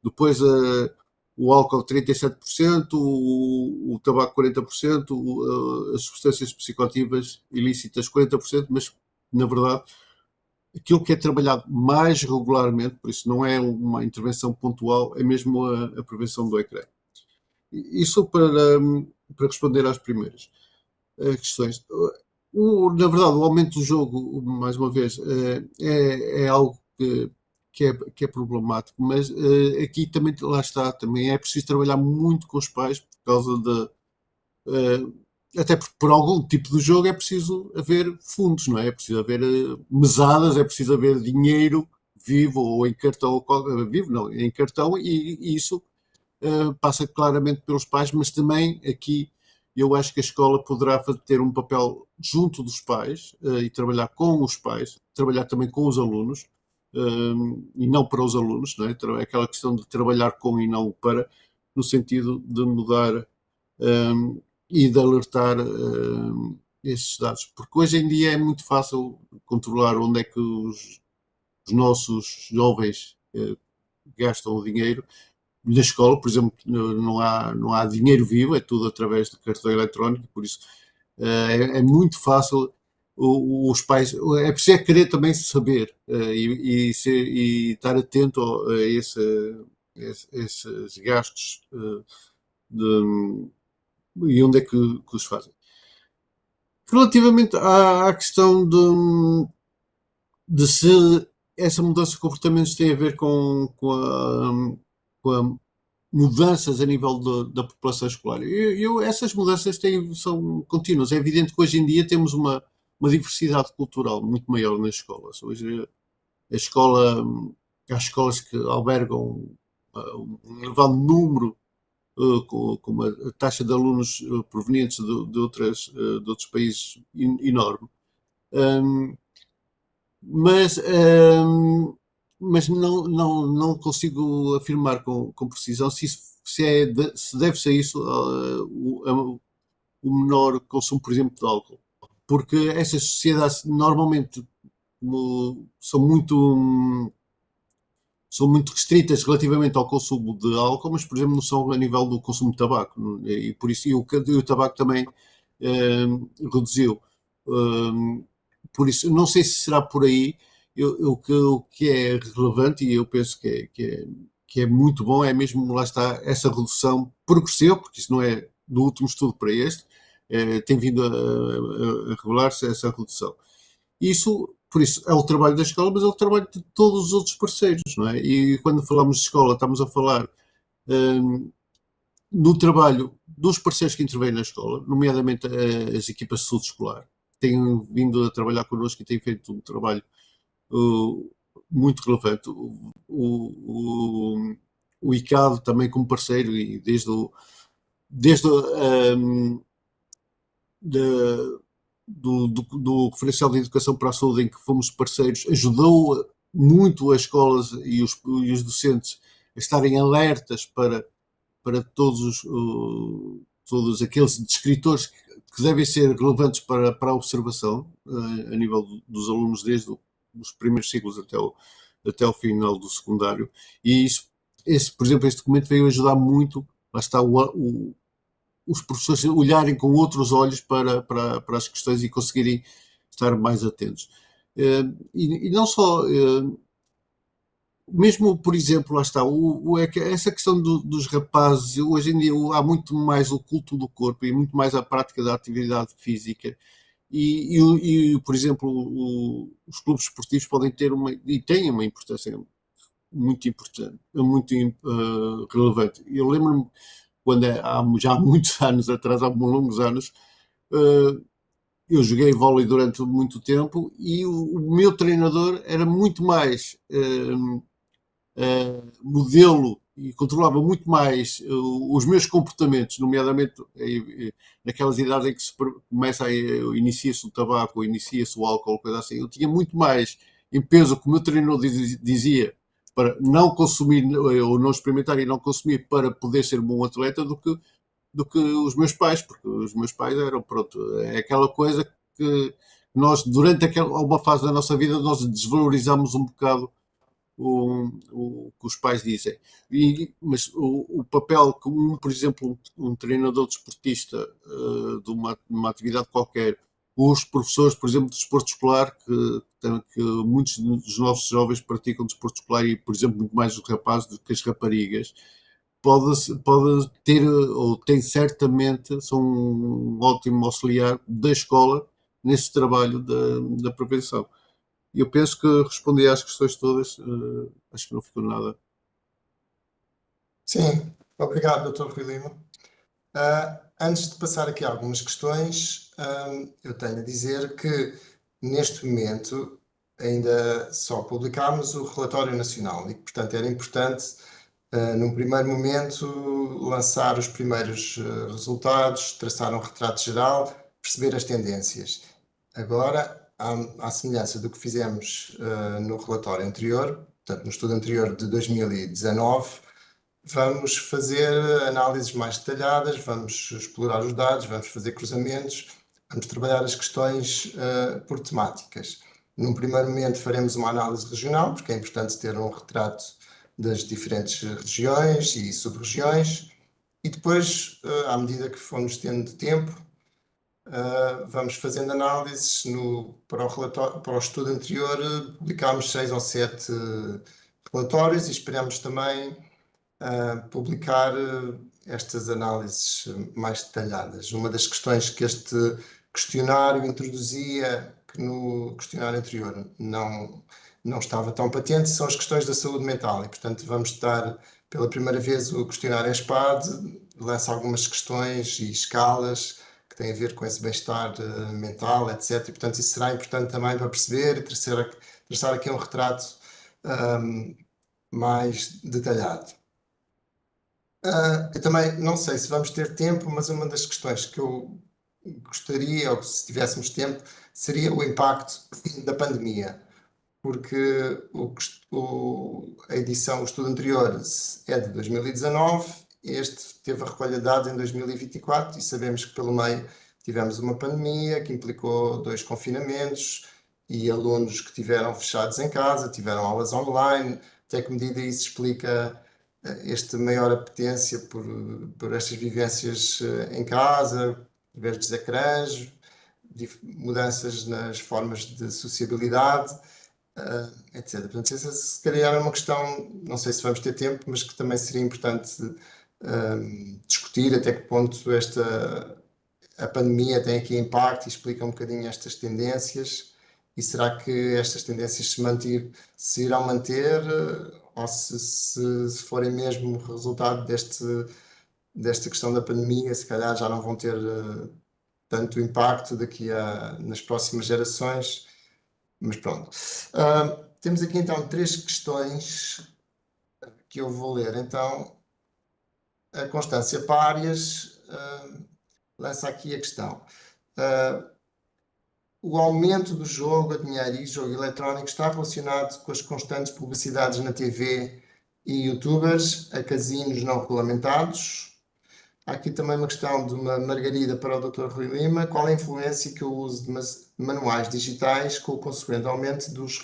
Depois o álcool 37%, o tabaco 40%, as substâncias psicoativas ilícitas 40%, mas na verdade aquilo que é trabalhado mais regularmente, por isso não é uma intervenção pontual, é mesmo a prevenção do ecrã. Isso para responder às primeiras questões. Na verdade, o aumento do jogo, mais uma vez, é algo que é problemático, mas aqui também, lá está, também é preciso trabalhar muito com os pais, por causa até porque por algum tipo de jogo é preciso haver fundos, não é? É preciso haver mesadas, é preciso haver dinheiro vivo ou em cartão, vivo não, em cartão, e isso passa claramente pelos pais, mas também aqui eu acho que a escola poderá ter um papel junto dos pais e trabalhar com os pais, trabalhar também com os alunos e não para os alunos, não é? Aquela questão de trabalhar com e não para, no sentido de mudar e de alertar esses dados, porque hoje em dia é muito fácil controlar onde é que os nossos jovens gastam o dinheiro. Na escola, por exemplo, não há dinheiro vivo, é tudo através de cartão eletrónico, por isso é muito fácil os pais, é preciso querer também saber e estar atento a esses gastos e onde é que os fazem. Relativamente à questão de se essa mudança de comportamentos tem a ver com mudanças a nível da população escolar. Essas mudanças são contínuas. É evidente que hoje em dia temos uma diversidade cultural muito maior nas escolas. Hoje há escolas que albergam um elevado número, com uma taxa de alunos provenientes de outros países enorme. Mas não consigo afirmar com precisão se deve-se a isso o menor consumo, por exemplo, de álcool. porque essas sociedades normalmente são muito restritas relativamente ao consumo de álcool, mas, por exemplo, não são a nível do consumo de tabaco. E por isso o tabaco também reduziu. Por isso, não sei se será por aí. O que é relevante, e eu penso que é muito bom, é mesmo, lá está, essa redução progressiva, porque isso não é do último estudo para este, tem vindo a revelar-se essa redução. Por isso, é o trabalho da escola, mas é o trabalho de todos os outros parceiros, não é? E quando falamos de escola, estamos a falar no trabalho dos parceiros que intervêm na escola, nomeadamente as equipas de saúde escolar, que têm vindo a trabalhar connosco e têm feito um trabalho muito relevante. O ICAD também como parceiro, e desde do referencial de educação para a saúde, em que fomos parceiros, ajudou muito as escolas e os docentes a estarem alertas para todos aqueles descritores que devem ser relevantes para a observação a nível dos alunos, desde os primeiros ciclos até o final do secundário. E por exemplo, este documento veio ajudar muito, lá está, os professores olharem com outros olhos para as questões e conseguirem estar mais atentos. E não só, mesmo, por exemplo, lá está, essa questão dos rapazes, hoje em dia há muito mais o culto do corpo e muito mais a prática da atividade física. E por exemplo, os clubes esportivos podem ter e têm uma importância muito importante, muito relevante. Eu lembro-me, quando já há muitos anos atrás, há longos anos, eu joguei vôlei durante muito tempo e o meu treinador era muito mais modelo e controlava muito mais os meus comportamentos, nomeadamente naquelas idades em que inicia-se o tabaco, ou inicia-se o álcool, coisa assim. Eu tinha muito mais em peso que o meu treinador dizia para não consumir ou não experimentar e não consumir para poder ser um bom atleta do que os meus pais, porque os meus pais eram, pronto, é aquela coisa que nós, durante uma fase da nossa vida, nós desvalorizamos um bocado o que os pais dizem. Mas o papel que, por exemplo, um treinador desportista de uma atividade qualquer, os professores, por exemplo, de desporto escolar, que muitos dos nossos jovens praticam desporto escolar e, por exemplo, muito mais os rapazes do que as raparigas, pode ter, ou tem certamente, são um ótimo auxiliar da escola nesse trabalho da prevenção. Eu penso que respondi às questões todas, acho que não ficou nada. Sim, obrigado, Dr. Rui Lima. Antes de passar aqui a algumas questões, eu tenho a dizer que, neste momento, ainda só publicámos o relatório nacional e, portanto, era importante, num primeiro momento, lançar os primeiros resultados, traçar um retrato geral, perceber as tendências. Agora, à semelhança do que fizemos no relatório anterior, portanto, no estudo anterior de 2019, vamos fazer análises mais detalhadas, vamos explorar os dados, vamos fazer cruzamentos, vamos trabalhar as questões por temáticas. Num primeiro momento faremos uma análise regional, porque é importante ter um retrato das diferentes regiões e sub-regiões, e depois, à medida que formos tendo tempo, vamos fazendo análises para o estudo anterior, publicámos 6 ou 7 relatórios e esperamos também publicar estas análises mais detalhadas. Uma das questões que este questionário introduzia, que no questionário anterior não estava tão patente, são as questões da saúde mental. E, portanto, vamos dar pela primeira vez o questionário SPAD, lança algumas questões e escalas que têm a ver com esse bem-estar mental, etc. E, portanto, isso será importante também para perceber e traçar aqui um retrato mais detalhado. Eu também não sei se vamos ter tempo, mas uma das questões que eu gostaria, ou se tivéssemos tempo, seria o impacto da pandemia, porque o estudo anterior é de 2019, este teve a recolha de dados em 2024 e sabemos que pelo meio tivemos uma pandemia que implicou 2 confinamentos e alunos que tiveram fechados em casa, tiveram aulas online. Até que medida isso explica esta maior apetência por estas vivências em casa, verdes ecrãs, mudanças nas formas de sociabilidade, etc. Portanto, essa se calhar é uma questão, não sei se vamos ter tempo, mas que também seria importante discutir até que ponto a pandemia tem aqui impacto e explica um bocadinho estas tendências, e será que estas tendências se irão manter, ou se forem mesmo resultado desta questão da pandemia, se calhar já não vão ter tanto impacto nas próximas gerações, mas pronto. Temos aqui então 3 questões que eu vou ler. Então, a Constância Párias lança aqui a questão. O aumento do jogo a dinheiro e jogo eletrónico está relacionado com as constantes publicidades na TV e youtubers a casinos não regulamentados? Há aqui também uma questão de uma Margarida para o Dr. Rui Lima. Qual a influência que o uso de manuais digitais com o consequente aumento dos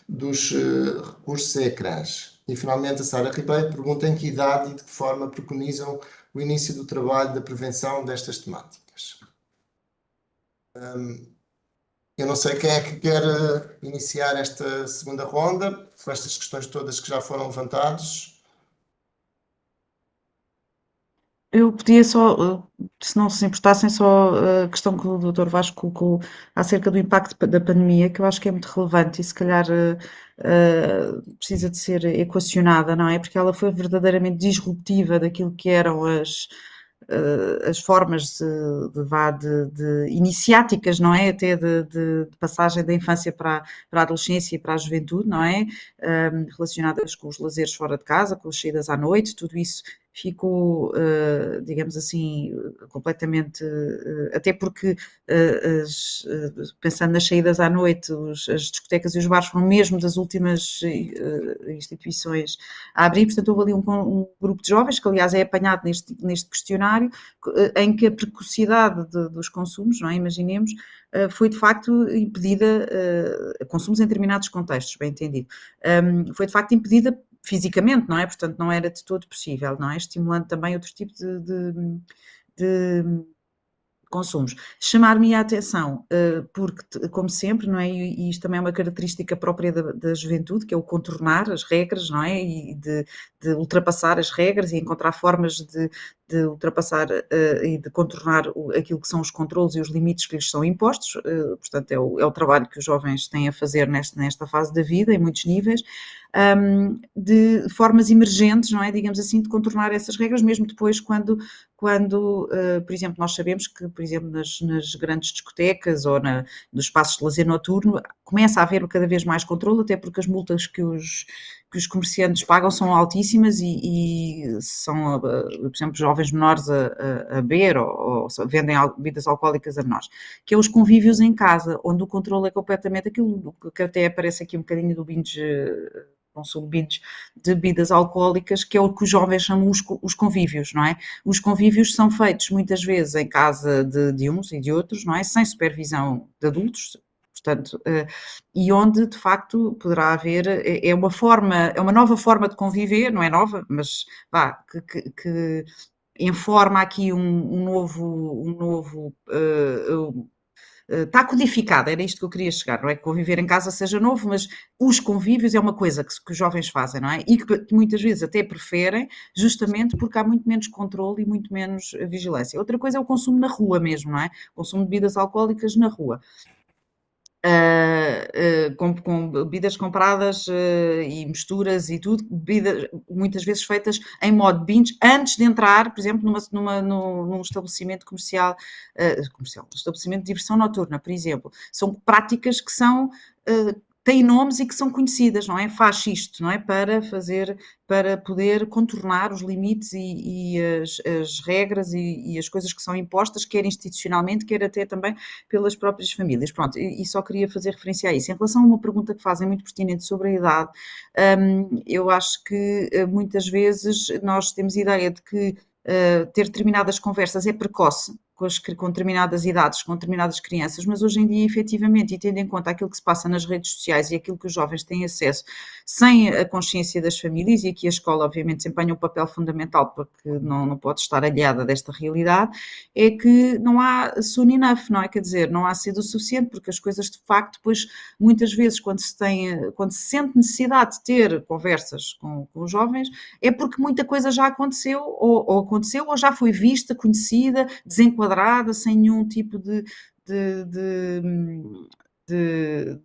recursos a ecrãs? E finalmente a Sara Ribeiro pergunta em que idade e de que forma preconizam o início do trabalho da prevenção destas temáticas. Eu não sei quem é que quer iniciar esta segunda ronda, com estas questões todas que já foram levantadas. Eu podia só, se não se importassem, só a questão que o Dr. Vasco colocou acerca do impacto da pandemia, que eu acho que é muito relevante e se calhar precisa de ser equacionada, não é? Porque ela foi verdadeiramente disruptiva daquilo que eram as formas de iniciáticas, não é? Até de passagem da infância para a adolescência e para a juventude, não é? Relacionadas com os lazeres fora de casa, com as saídas à noite, tudo isso ficou, digamos assim, completamente, até porque pensando nas saídas à noite, as discotecas e os bares foram mesmo das últimas instituições a abrir, portanto houve ali um grupo de jovens, que aliás é apanhado neste questionário, em que a precocidade dos consumos, não é? Imaginemos, foi de facto impedida, consumos em determinados contextos, bem entendido, foi de facto impedida fisicamente, não é? Portanto, não era de todo possível, não é? Estimulando também outro tipo de consumos. Chamar-me a atenção, porque, como sempre, não é? E isto também é uma característica própria da juventude, que é o contornar as regras, não é? E de ultrapassar as regras e encontrar formas de ultrapassar e de contornar aquilo que são os controlos e os limites que lhes são impostos. Portanto, é o trabalho que os jovens têm a fazer nesta fase da vida, em muitos níveis. De formas emergentes, não é? Digamos assim, de contornar essas regras, mesmo depois quando por exemplo, nós sabemos que, por exemplo, nas grandes discotecas ou nos espaços de lazer noturno, começa a haver cada vez mais controle, até porque as multas que os comerciantes pagam são altíssimas e são, por exemplo, jovens menores a beber ou vendem bebidas alcoólicas a menores, que é os convívios em casa, onde o controle é completamente aquilo que até aparece aqui um bocadinho do binge, consumo binge de bebidas alcoólicas, que é o que os jovens chamam os convívios, não é? Os convívios são feitos muitas vezes em casa de uns e de outros, não é? Sem supervisão de adultos, portanto, e onde de facto poderá haver, é uma nova forma de conviver, não é nova, mas vá, que informa aqui um novo está codificado, era isto que eu queria chegar, não é que conviver em casa seja novo, mas os convívios é uma coisa que os jovens fazem, não é? E que muitas vezes até preferem, justamente porque há muito menos controle e muito menos vigilância. Outra coisa é o consumo na rua mesmo, não é? O consumo de bebidas alcoólicas na rua. Com bebidas compradas e misturas e tudo, bebidas muitas vezes feitas em modo binge, antes de entrar, por exemplo, num estabelecimento comercial, um estabelecimento de diversão noturna, por exemplo. São práticas que têm nomes e que são conhecidas, não é? Faz isto, não é? Para poder contornar os limites e as regras e as coisas que são impostas, quer institucionalmente, quer até também pelas próprias famílias. Pronto, e só queria fazer referência a isso. Em relação a uma pergunta que fazem muito pertinente sobre a idade, eu acho que muitas vezes nós temos ideia de que ter determinadas conversas é precoce, com determinadas idades, com determinadas crianças, mas hoje em dia, efetivamente, e tendo em conta aquilo que se passa nas redes sociais e aquilo que os jovens têm acesso, sem a consciência das famílias, e aqui a escola, obviamente, desempenha um papel fundamental, porque não pode estar aliada desta realidade, é que não há soon enough, não é? Quer dizer, não há sido o suficiente, porque as coisas, de facto, depois, muitas vezes, quando se sente necessidade de ter conversas com os jovens, é porque muita coisa já aconteceu, ou aconteceu, ou já foi vista, conhecida, desenquadrada, sem nenhum tipo de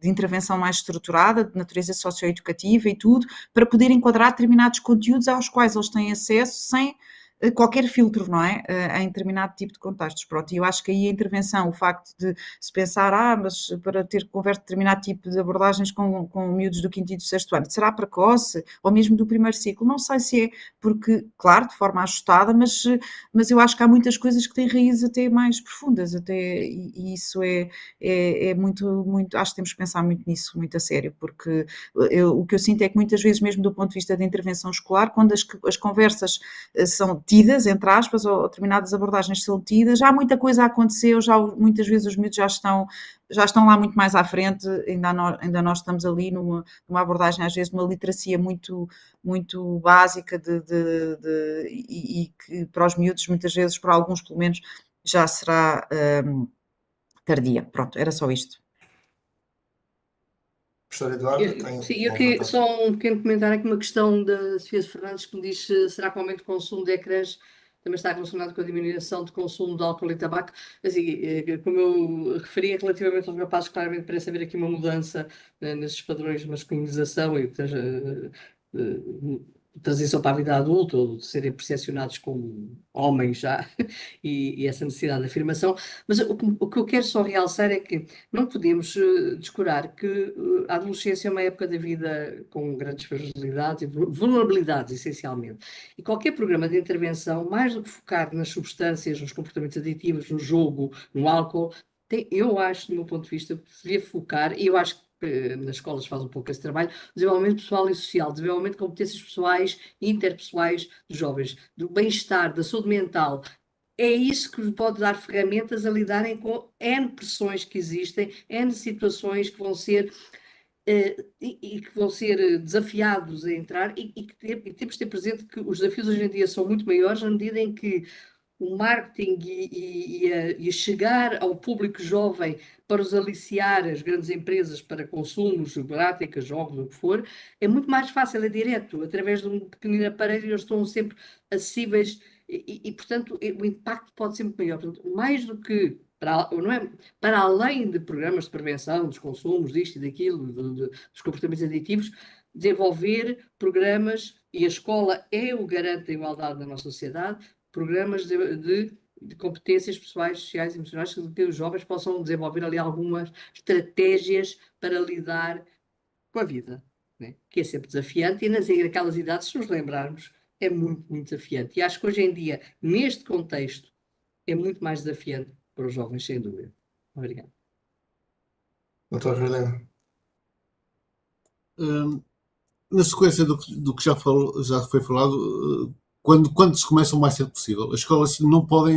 intervenção mais estruturada, de natureza socioeducativa e tudo, para poder enquadrar determinados conteúdos aos quais eles têm acesso sem qualquer filtro, não é? Em determinado tipo de contextos. Pronto, e eu acho que aí a intervenção, o facto de se pensar, mas para ter conversa determinado tipo de abordagens com miúdos do quinto e do sexto ano, será precoce? Ou mesmo do primeiro ciclo? Não sei se é, porque, claro, de forma ajustada, mas eu acho que há muitas coisas que têm raízes até mais profundas, e isso é muito, muito, acho que temos que pensar muito nisso, muito a sério, porque o que eu sinto é que muitas vezes, mesmo do ponto de vista da intervenção escolar, quando as conversas são tidas, entre aspas, ou determinadas abordagens são tidas, já muita coisa aconteceu, muitas vezes os miúdos já estão lá muito mais à frente, ainda nós estamos ali numa abordagem, às vezes, de uma literacia muito, muito básica e que para os miúdos, muitas vezes, para alguns pelo menos, já será tardia. Pronto, era só isto. Professor Eduardo, Sim, eu queria só um pequeno comentário aqui, uma questão da Sofia Fernandes que me diz será que o aumento de consumo de ecrãs também está relacionado com a diminuição de consumo de álcool e tabaco? Assim, como eu referia relativamente aos rapazes, claramente parece haver aqui uma mudança nesses padrões de masculinização e transição para a vida adulta, ou de serem percepcionados como homens já, e essa necessidade de afirmação. Mas o que eu quero só realçar é que não podemos descurar que a adolescência é uma época da vida com grandes fragilidades e vulnerabilidades, essencialmente. E qualquer programa de intervenção, mais do que focar nas substâncias, nos comportamentos aditivos, no jogo, no álcool, eu acho, do meu ponto de vista, que devia focar, e eu acho que nas escolas faz um pouco esse trabalho, desenvolvimento pessoal e social, desenvolvimento de competências pessoais e interpessoais dos jovens, do bem-estar, da saúde mental. É isso que vos pode dar ferramentas a lidarem com N pressões que existem, N situações que vão ser desafiados a entrar, e temos de ter presente que os desafios hoje em dia são muito maiores na medida em que o marketing e a chegar ao público jovem para os aliciar as grandes empresas para consumos, práticas, jogos, o que for, é muito mais fácil, é direto, através de um pequenino aparelho, eles estão sempre acessíveis portanto, o impacto pode ser muito maior. Portanto, mais do que para além de programas de prevenção dos consumos, disto e daquilo, dos comportamentos aditivos, desenvolver programas, e a escola é o garante da igualdade na nossa sociedade, programas de competências pessoais, sociais e emocionais, que os jovens possam desenvolver ali algumas estratégias para lidar com a vida, né? Que é sempre desafiante, e naquelas idades, se nos lembrarmos, é muito, muito desafiante. E acho que hoje em dia, neste contexto, é muito mais desafiante para os jovens, sem dúvida. Obrigado. Doutor Juliano. Na sequência do que já foi falado, quando se começa o mais cedo possível, as escolas não podem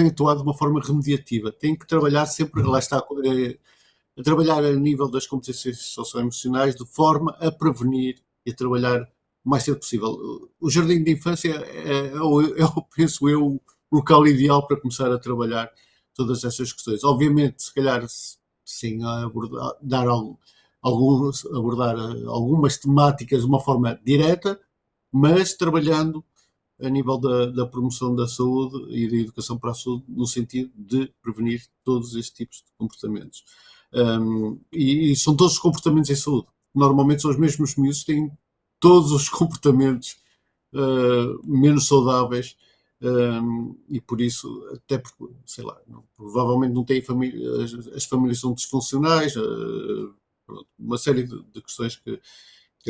atuar de uma forma remediativa, têm que trabalhar sempre, lá está, a trabalhar a nível das competências socioemocionais de forma a prevenir e a trabalhar o mais cedo possível. O jardim de infância penso eu, o local ideal para começar a trabalhar todas essas questões. Obviamente, se calhar, sim, abordar algumas temáticas de uma forma direta, mas trabalhando a nível da promoção da saúde e da educação para a saúde, no sentido de prevenir todos estes tipos de comportamentos. E são todos os comportamentos em saúde. Normalmente são os mesmos miúdos que têm todos os comportamentos menos saudáveis, e por isso, até porque, sei lá, provavelmente não têm família, as famílias são disfuncionais, uma série de questões que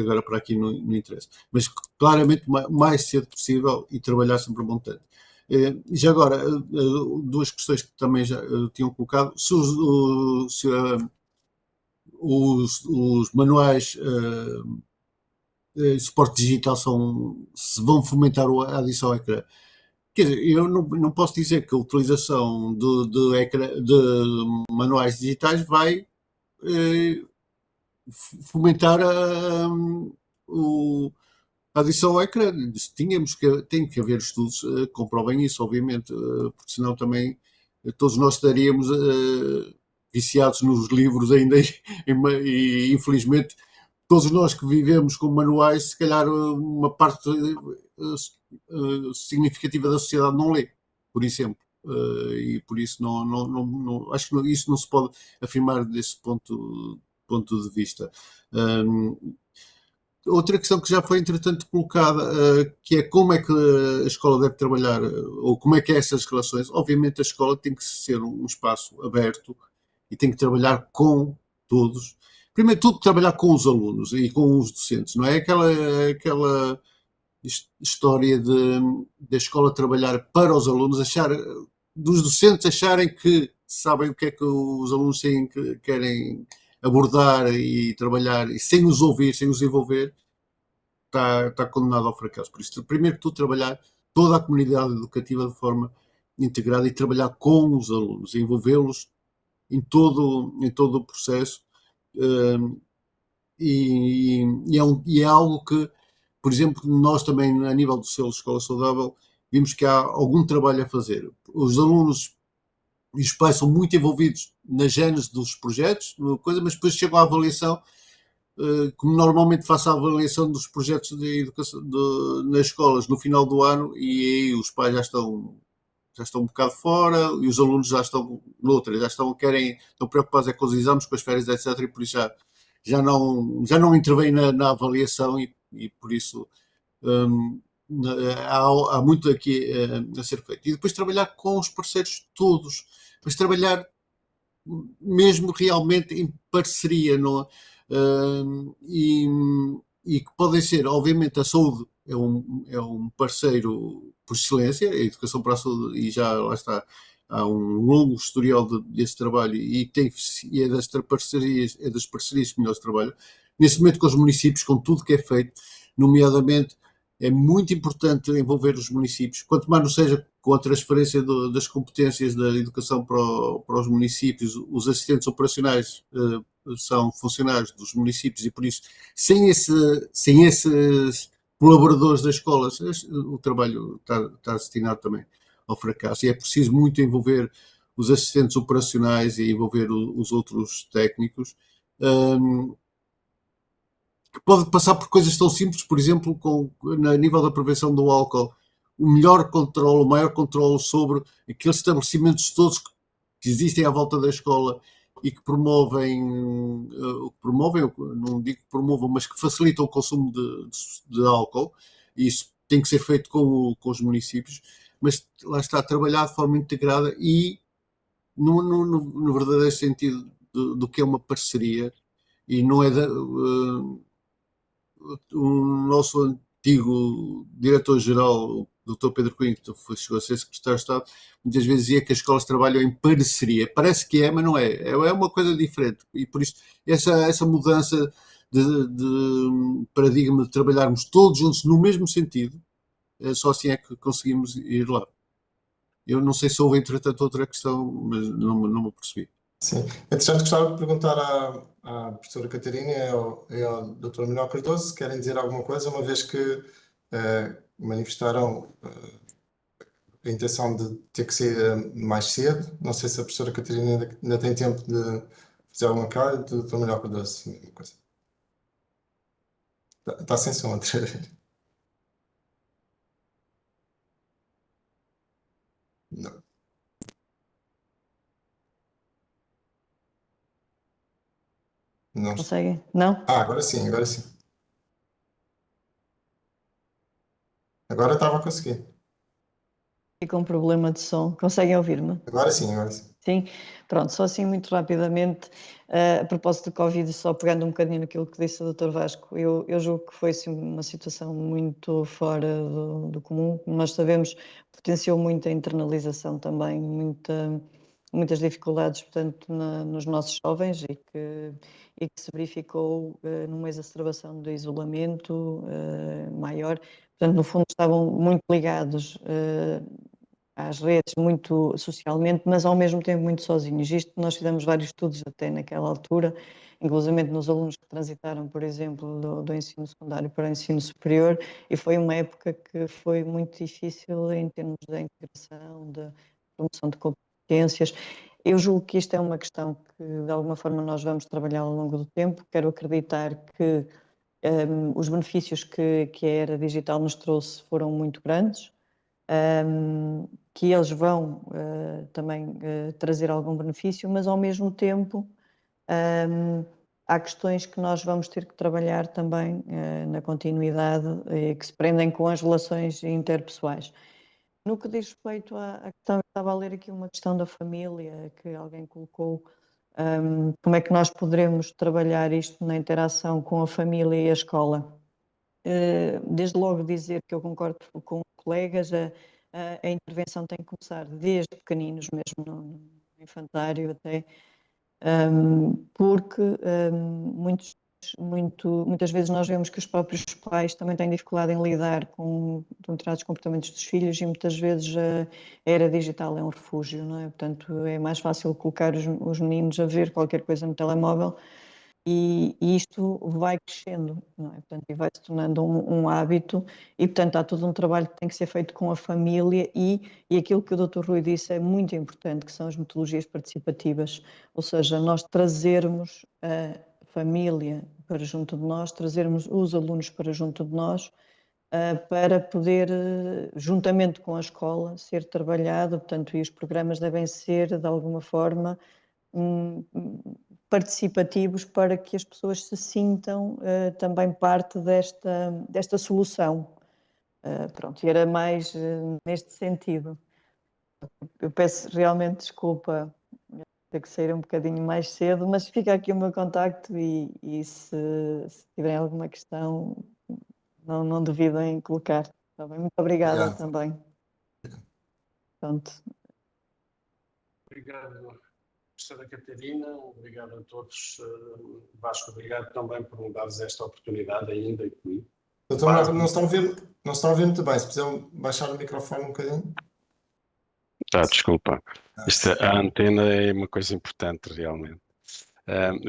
agora para aqui não interessa. Mas claramente o mais cedo possível e trabalhar sempre a montante. Já agora, duas questões que também já tinham colocado. Se os manuais suporte digital se vão fomentar a adição ao ecrã. Quer dizer, eu não posso dizer que a utilização de manuais digitais vai fomentar a adição ao ecrã. Tem que haver estudos que comprovem isso, obviamente, porque senão também todos nós estaríamos viciados nos livros ainda e infelizmente todos nós que vivemos com manuais, se calhar uma parte significativa da sociedade não lê, por exemplo. E por isso acho que isso não se pode afirmar desse ponto de vista. Outra questão que já foi entretanto colocada, que é como é que a escola deve trabalhar, ou como é que é essas relações. Obviamente a escola tem que ser um espaço aberto e tem que trabalhar com todos. Primeiro de tudo, trabalhar com os alunos e com os docentes, não é aquela história da escola trabalhar para os alunos, dos docentes acharem que sabem o que é que os alunos querem abordar e trabalhar, e sem os ouvir, sem os envolver, está condenado ao fracasso. Por isso, primeiro de tudo, trabalhar toda a comunidade educativa de forma integrada e trabalhar com os alunos, envolvê-los em todo o processo. E é algo que, por exemplo, nós também, a nível do selo Escola Saudável, vimos que há algum trabalho a fazer. Os alunos e os pais são muito envolvidos na gênese dos projetos, mas depois chegam à avaliação, como normalmente faço a avaliação dos projetos de educação nas escolas no final do ano, e aí os pais já estão um bocado fora e os alunos já estão noutra, estão preocupados com os exames, com as férias, etc. E por isso já não intervém na avaliação e por isso há muito aqui a ser feito. E depois trabalhar com os parceiros todos, depois trabalhar mesmo realmente em parceria, não é? E que podem ser, obviamente, a saúde é um parceiro por excelência, a educação para a saúde, e já lá está, há um longo historial desse trabalho e é das parcerias que melhor se trabalha. Nesse momento, com os municípios, com tudo que é feito, nomeadamente, é muito importante envolver os municípios, quanto mais não seja com a transferência das competências da educação para os municípios. Os assistentes operacionais são funcionários dos municípios e por isso, sem esses colaboradores das escolas, o trabalho está destinado também ao fracasso. E é preciso muito envolver os assistentes operacionais e envolver os outros técnicos, que pode passar por coisas tão simples, por exemplo, a nível da prevenção do álcool, o maior controle sobre aqueles estabelecimentos todos que existem à volta da escola e que promovem, não digo que promovam, mas que facilitam o consumo de álcool. E isso tem que ser feito com os municípios, mas lá está, trabalhar de forma integrada e no verdadeiro sentido do que é uma parceria, e não é o nosso antigo diretor-geral, o Dr. Pedro Cunha, que chegou a ser secretário de Estado, muitas vezes dizia que as escolas trabalham em parceria. Parece que é, mas não é. É uma coisa diferente. E por isso, essa mudança de paradigma de trabalharmos todos juntos no mesmo sentido, só assim é que conseguimos ir lá. Eu não sei se houve, entretanto, outra questão, mas não me percebi. Sim. Entretanto, gostava de perguntar à professora Catarina e ao Dr. Manuel Cardoso se querem dizer alguma coisa, uma vez que manifestaram a intenção de ter que sair mais cedo. Não sei se a professora Catarina ainda tem tempo de fazer alguma coisa, do Dr. Manuel Cardoso, alguma coisa. Está sem som outra vez. Não. Não. Conseguem? Não? Agora sim, agora sim. Agora estava a conseguir. E com problema de som. Conseguem ouvir-me? Agora sim, agora sim. Sim, pronto, só assim muito rapidamente, a propósito do Covid, só pegando um bocadinho naquilo que disse o Dr. Vasco, eu julgo que foi sim, uma situação muito fora do comum. Como nós sabemos, potenciou muito a internalização também, muitas dificuldades, portanto, nos nossos jovens e que se verificou numa exacerbação do isolamento maior. Portanto, no fundo, estavam muito ligados às redes, muito socialmente, mas ao mesmo tempo muito sozinhos. Isto nós fizemos vários estudos até naquela altura, inclusivamente nos alunos que transitaram, por exemplo, do ensino secundário para o ensino superior, e foi uma época que foi muito difícil em termos da integração, da promoção de competências. Eu julgo que isto é uma questão que, de alguma forma, nós vamos trabalhar ao longo do tempo. Quero acreditar que os benefícios que a era digital nos trouxe foram muito grandes, que eles vão também trazer algum benefício, mas ao mesmo tempo há questões que nós vamos ter que trabalhar também na continuidade que se prendem com as relações interpessoais. No que diz respeito à questão, eu estava a ler aqui uma questão da família que alguém colocou, como é que nós poderemos trabalhar isto na interação com a família e a escola? Desde logo dizer que eu concordo com colegas, a intervenção tem que começar desde pequeninos, mesmo no infantário até, porque muitas vezes nós vemos que os próprios pais também têm dificuldade em lidar com determinados comportamentos dos filhos e muitas vezes a era digital é um refúgio, não é? Portanto, é mais fácil colocar os meninos a ver qualquer coisa no telemóvel e isto vai crescendo, não é? Portanto, e vai se tornando um hábito e, portanto, há todo um trabalho que tem que ser feito com a família e aquilo que o Dr. Rui disse é muito importante, que são as metodologias participativas, ou seja, nós trazermos a família para junto de nós, trazermos os alunos para junto de nós, para poder, juntamente com a escola, ser trabalhado, portanto, e os programas devem ser, de alguma forma, participativos para que as pessoas se sintam também parte desta solução. Pronto, e era mais neste sentido. Eu peço realmente desculpa ter que sair um bocadinho mais cedo, mas fica aqui o meu contacto e se tiverem alguma questão, não duvidem em colocar. Tá bem? Muito obrigada também. Pronto. Obrigado, professora Catarina, obrigado a todos. Vasco, obrigado também por me dares esta oportunidade ainda e comigo. Doutor, não estão a ouvir muito bem, se precisam baixar o microfone um bocadinho. Desculpa. A antena é uma coisa importante, realmente.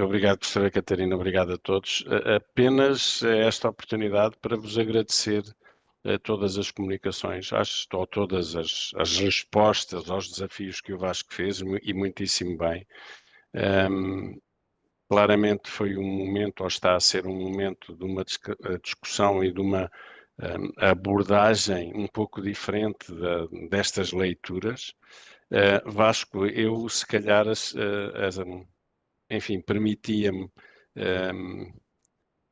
Obrigado, professora Catarina, obrigado a todos. Apenas esta oportunidade para vos agradecer todas as comunicações, ou todas as respostas aos desafios que o Vasco fez, e muitíssimo bem. Claramente foi um momento, ou está a ser um momento de uma discussão e de uma abordagem um pouco diferente destas leituras. Vasco, eu se calhar, enfim, permitia-me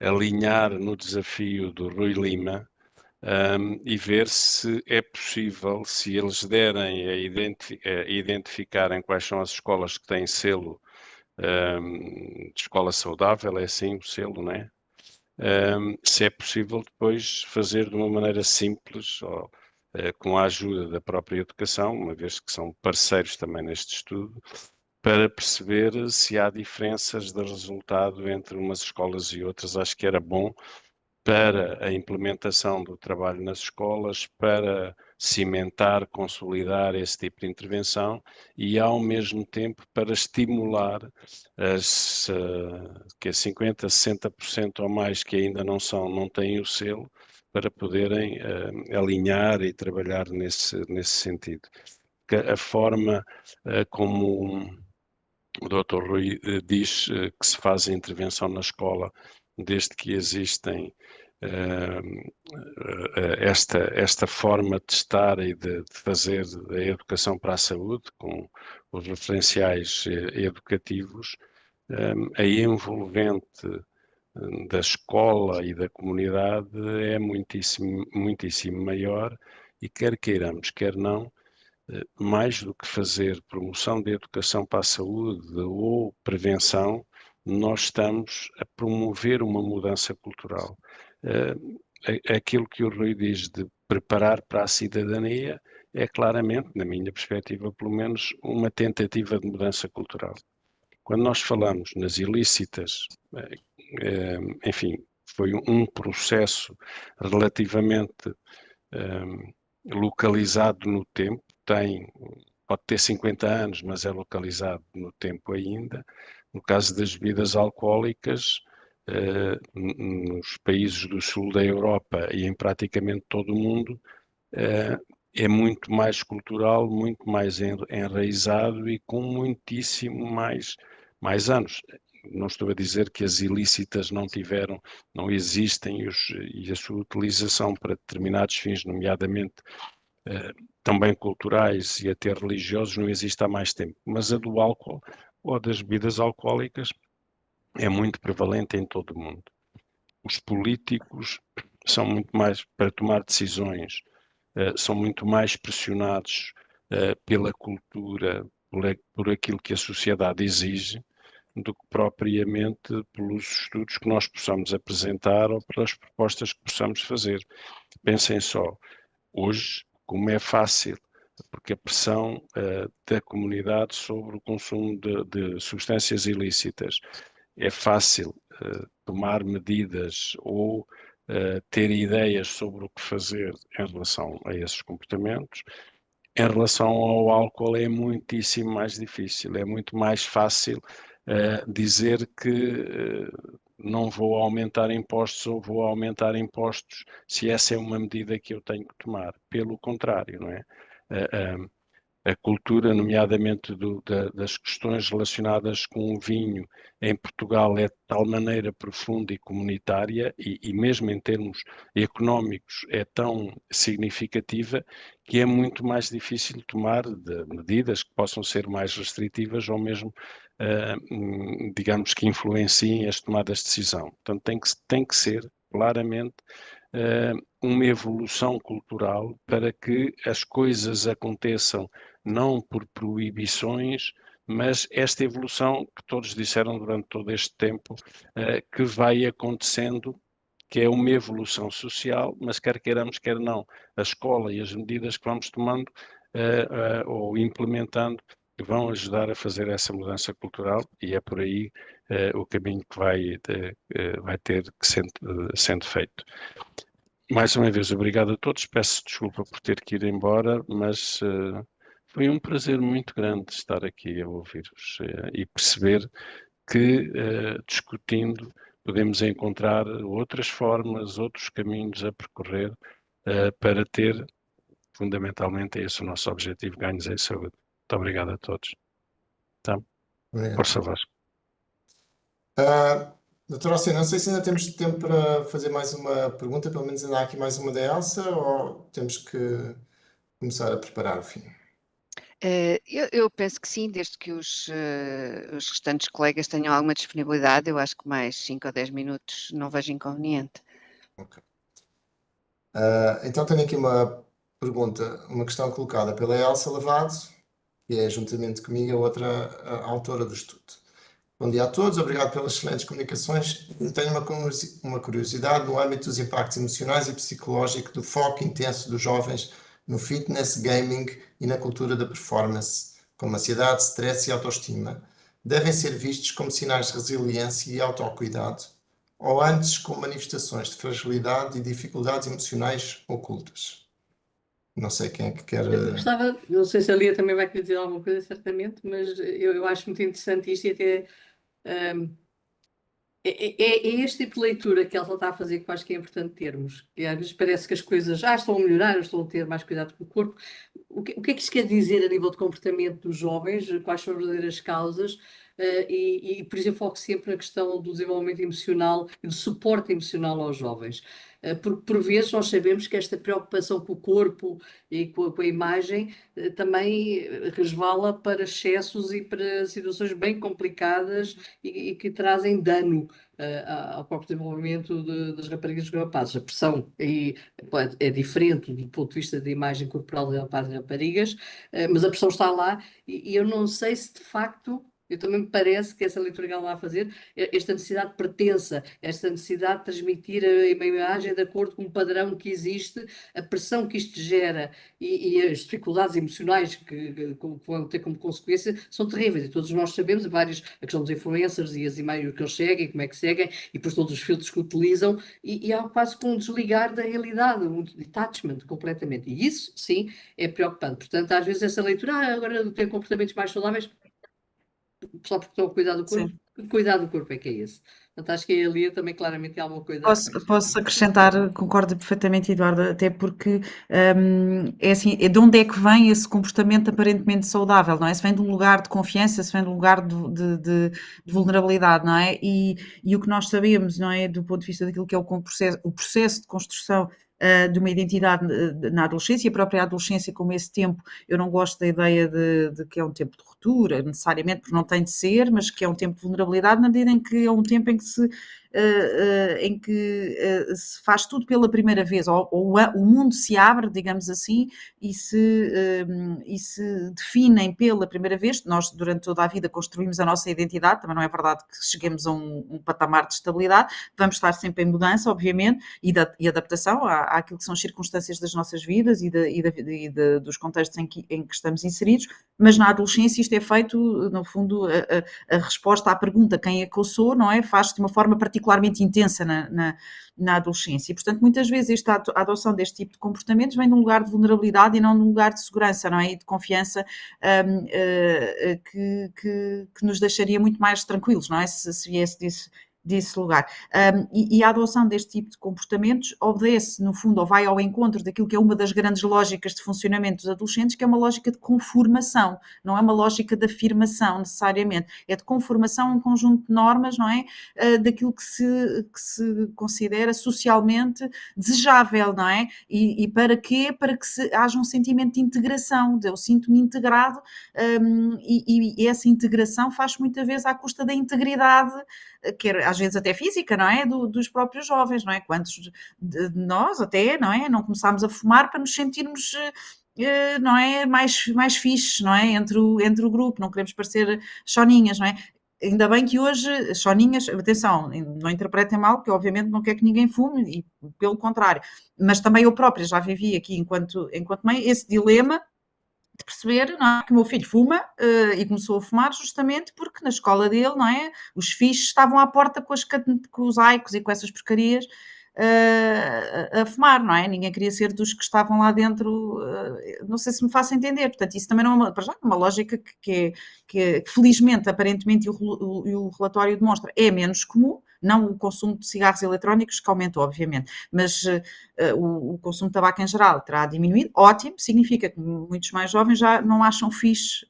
alinhar no desafio do Rui Lima e ver se é possível, se eles derem a identificarem quais são as escolas que têm selo de escola saudável, é assim o selo, não é? Se é possível depois fazer de uma maneira simples, ou, com a ajuda da própria educação, uma vez que são parceiros também neste estudo, para perceber se há diferenças de resultado entre umas escolas e outras. Acho que era bom para a implementação do trabalho nas escolas, para cimentar, consolidar esse tipo de intervenção e, ao mesmo tempo, para estimular que 50%, 60% ou mais que ainda não têm o selo, para poderem alinhar e trabalhar nesse sentido. Que a forma como o Dr. Rui diz que se faz a intervenção na escola, desde que existem esta forma de estar e de fazer a educação para a saúde, com os referenciais educativos, a envolvente da escola e da comunidade é muitíssimo, muitíssimo maior, e quer queiramos, quer não, mais do que fazer promoção de educação para a saúde ou prevenção, nós estamos a promover uma mudança cultural. Aquilo que o Rui diz de preparar para a cidadania é claramente, na minha perspectiva pelo menos, uma tentativa de mudança cultural. Quando nós falamos nas ilícitas, enfim, foi um processo relativamente localizado no tempo, pode ter 50 anos, mas é localizado no tempo ainda. No caso das bebidas alcoólicas, nos países do sul da Europa e em praticamente todo o mundo, é muito mais cultural, muito mais enraizado e com muitíssimo mais anos. Não estou a dizer que as ilícitas não existem e a sua utilização para determinados fins, nomeadamente também culturais e até religiosos, não existe há mais tempo. Mas a do álcool ou das bebidas alcoólicas é muito prevalente em todo o mundo. Os políticos são muito mais, para tomar decisões, são muito mais pressionados pela cultura, por aquilo que a sociedade exige, do que propriamente pelos estudos que nós possamos apresentar ou pelas propostas que possamos fazer. Pensem só, hoje, como é fácil, porque a pressão da comunidade sobre o consumo de substâncias ilícitas, é fácil tomar medidas ou ter ideias sobre o que fazer em relação a esses comportamentos. Em relação ao álcool é muitíssimo mais difícil, é muito mais fácil dizer que não vou aumentar impostos ou vou aumentar impostos se essa é uma medida que eu tenho que tomar. Pelo contrário, não é? A cultura, nomeadamente das questões relacionadas com o vinho em Portugal, é de tal maneira profunda e comunitária e mesmo em termos económicos é tão significativa que é muito mais difícil tomar medidas que possam ser mais restritivas ou mesmo, digamos, que influenciem as tomadas de decisão. Portanto, tem que ser claramente uma evolução cultural para que as coisas aconteçam não por proibições, mas esta evolução que todos disseram durante todo este tempo que vai acontecendo, que é uma evolução social, mas quer queiramos, quer não, a escola e as medidas que vamos tomando ou implementando vão ajudar a fazer essa mudança cultural e é por aí o caminho que vai ter que sendo feito. Mais uma vez, obrigado a todos. Peço desculpa por ter que ir embora, mas foi um prazer muito grande estar aqui a ouvir-vos e perceber que, discutindo, podemos encontrar outras formas, outros caminhos a percorrer para ter, fundamentalmente, esse o nosso objetivo, ganhos em saúde. Muito obrigado a todos. Tá? Força, Vasco. Doutor Ossé, não sei se ainda temos tempo para fazer mais uma pergunta, pelo menos ainda há aqui mais uma da Elsa, ou temos que começar a preparar o fim? Eu penso que sim, desde que os restantes colegas tenham alguma disponibilidade, eu acho que mais 5 ou 10 minutos não vejo inconveniente. Ok. Então tenho aqui uma pergunta, uma questão colocada pela Elsa Lavado, que é juntamente comigo a outra autora do estudo. Bom dia a todos, obrigado pelas excelentes comunicações. Tenho uma curiosidade no âmbito dos impactos emocionais e psicológicos do foco intenso dos jovens no fitness, gaming e na cultura da performance, como ansiedade, stress e autoestima. Devem ser vistos como sinais de resiliência e autocuidado, ou antes como manifestações de fragilidade e dificuldades emocionais ocultas? Não sei quem é que quer... Eu gostava, não sei se a Lia também vai querer dizer alguma coisa, certamente, mas eu acho muito interessante isto e até é este tipo de leitura que ela está a fazer que eu acho que é importante termos. Que às vezes parece que as coisas já estão a melhorar, estão a ter mais cuidado com o corpo. O que é que isto quer dizer a nível de comportamento dos jovens? Quais são as verdadeiras causas? Por isso eu foco sempre na questão do desenvolvimento emocional e do suporte emocional aos jovens. Porque por vezes nós sabemos que esta preocupação com o corpo e com a imagem também resvala para excessos e para situações bem complicadas e que trazem dano ao próprio desenvolvimento das raparigas e dos rapazes. A pressão aí é diferente do ponto de vista da imagem corporal de rapazes e raparigas, mas a pressão está lá e eu não sei se de facto Eu também me parece que essa leitura que ela vai fazer, esta necessidade de pertença, esta necessidade de transmitir uma imagem de acordo com um padrão que existe, a pressão que isto gera e as dificuldades emocionais que vão ter como consequência são terríveis. E todos nós sabemos, a questão dos influencers e as imagens que eles seguem, como é que seguem, e depois todos os filtros que utilizam, e há quase com um desligar da realidade, um detachment completamente. E isso, sim, é preocupante. Portanto, às vezes essa leitura, agora tem comportamentos mais saudáveis, só porque estão a cuidar do corpo. Sim. Que cuidar do corpo é que é esse? Portanto, acho que ali também claramente há alguma coisa. Posso acrescentar, concordo perfeitamente, Eduardo, até porque é assim, de onde é que vem esse comportamento aparentemente saudável, não é? Se vem de um lugar de confiança, se vem de um lugar de vulnerabilidade, não é? E o que nós sabemos, não é, do ponto de vista daquilo que é o processo de construção de uma identidade na adolescência, e a própria adolescência como esse tempo, eu não gosto da ideia de que é um tempo de ruptura, necessariamente, porque não tem de ser, mas que é um tempo de vulnerabilidade, na medida em que é um tempo em que se se faz tudo pela primeira vez, ou o mundo se abre, digamos assim, e se definem pela primeira vez. Nós, durante toda a vida, construímos a nossa identidade, também não é verdade que cheguemos a um patamar de estabilidade, vamos estar sempre em mudança, obviamente, e adaptação àquilo que são as circunstâncias das nossas vidas dos contextos em que estamos inseridos, mas na adolescência isto é feito, no fundo, a resposta à pergunta quem é que eu sou, não é? Faz-se de uma forma particularmente intensa na adolescência. E, portanto, muitas vezes a adoção deste tipo de comportamentos vem de um lugar de vulnerabilidade e não de um lugar de segurança, não é? E de confiança que nos deixaria muito mais tranquilos, não é? Se viesse desse lugar. E a adoção deste tipo de comportamentos obedece, no fundo, ou vai ao encontro daquilo que é uma das grandes lógicas de funcionamento dos adolescentes, que é uma lógica de conformação, não é uma lógica de afirmação, necessariamente. É de conformação, um conjunto de normas, não é? Daquilo que se considera socialmente desejável, não é? E para quê? Para que haja um sentimento de integração, eu sinto-me integrado, e essa integração faz muitas vezes à custa da integridade, que às vezes até física, não é? Dos próprios jovens, não é? Quantos de nós até, não é? Não começámos a fumar para nos sentirmos não é? Mais fixes, não é? Entre o grupo, não queremos parecer choninhas, não é? Ainda bem que hoje, choninhas, atenção, não interpretem mal, porque obviamente não quer que ninguém fume, e pelo contrário, mas também eu própria já vivi aqui, enquanto mãe, esse dilema de perceber, não é, que o meu filho fuma e começou a fumar justamente porque na escola dele, não é, os fixes estavam à porta com os aicos e com essas porcarias a fumar, não é? Ninguém queria ser dos que estavam lá dentro, não sei se me faço entender, portanto isso também não é uma lógica que felizmente, aparentemente, e o relatório demonstra, é menos comum, não o consumo de cigarros eletrónicos, que aumentou, obviamente, mas o consumo de tabaco em geral terá diminuído, ótimo, significa que muitos mais jovens já não acham fixe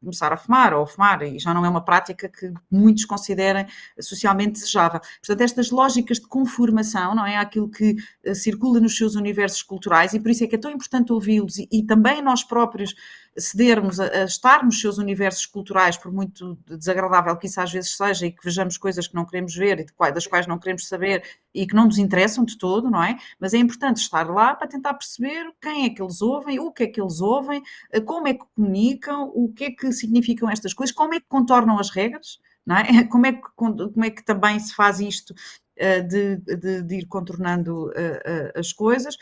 começar a fumar ou a fumar, e já não é uma prática que muitos considerem socialmente desejável. Portanto, estas lógicas de conformação, não é? Aquilo que circula nos seus universos culturais, e por isso é que é tão importante ouvi-los e também nós próprios cedermos a estar nos seus universos culturais, por muito desagradável que isso às vezes seja, e que vejamos coisas que não queremos ver e das quais não queremos saber e que não nos interessam de todo, não é? Mas é importante estar lá para tentar perceber quem é que eles ouvem, o que é que eles ouvem, como é que comunicam, o que é que significam estas coisas, como é que contornam as regras, não é? Como é que também se faz isto de ir contornando as coisas,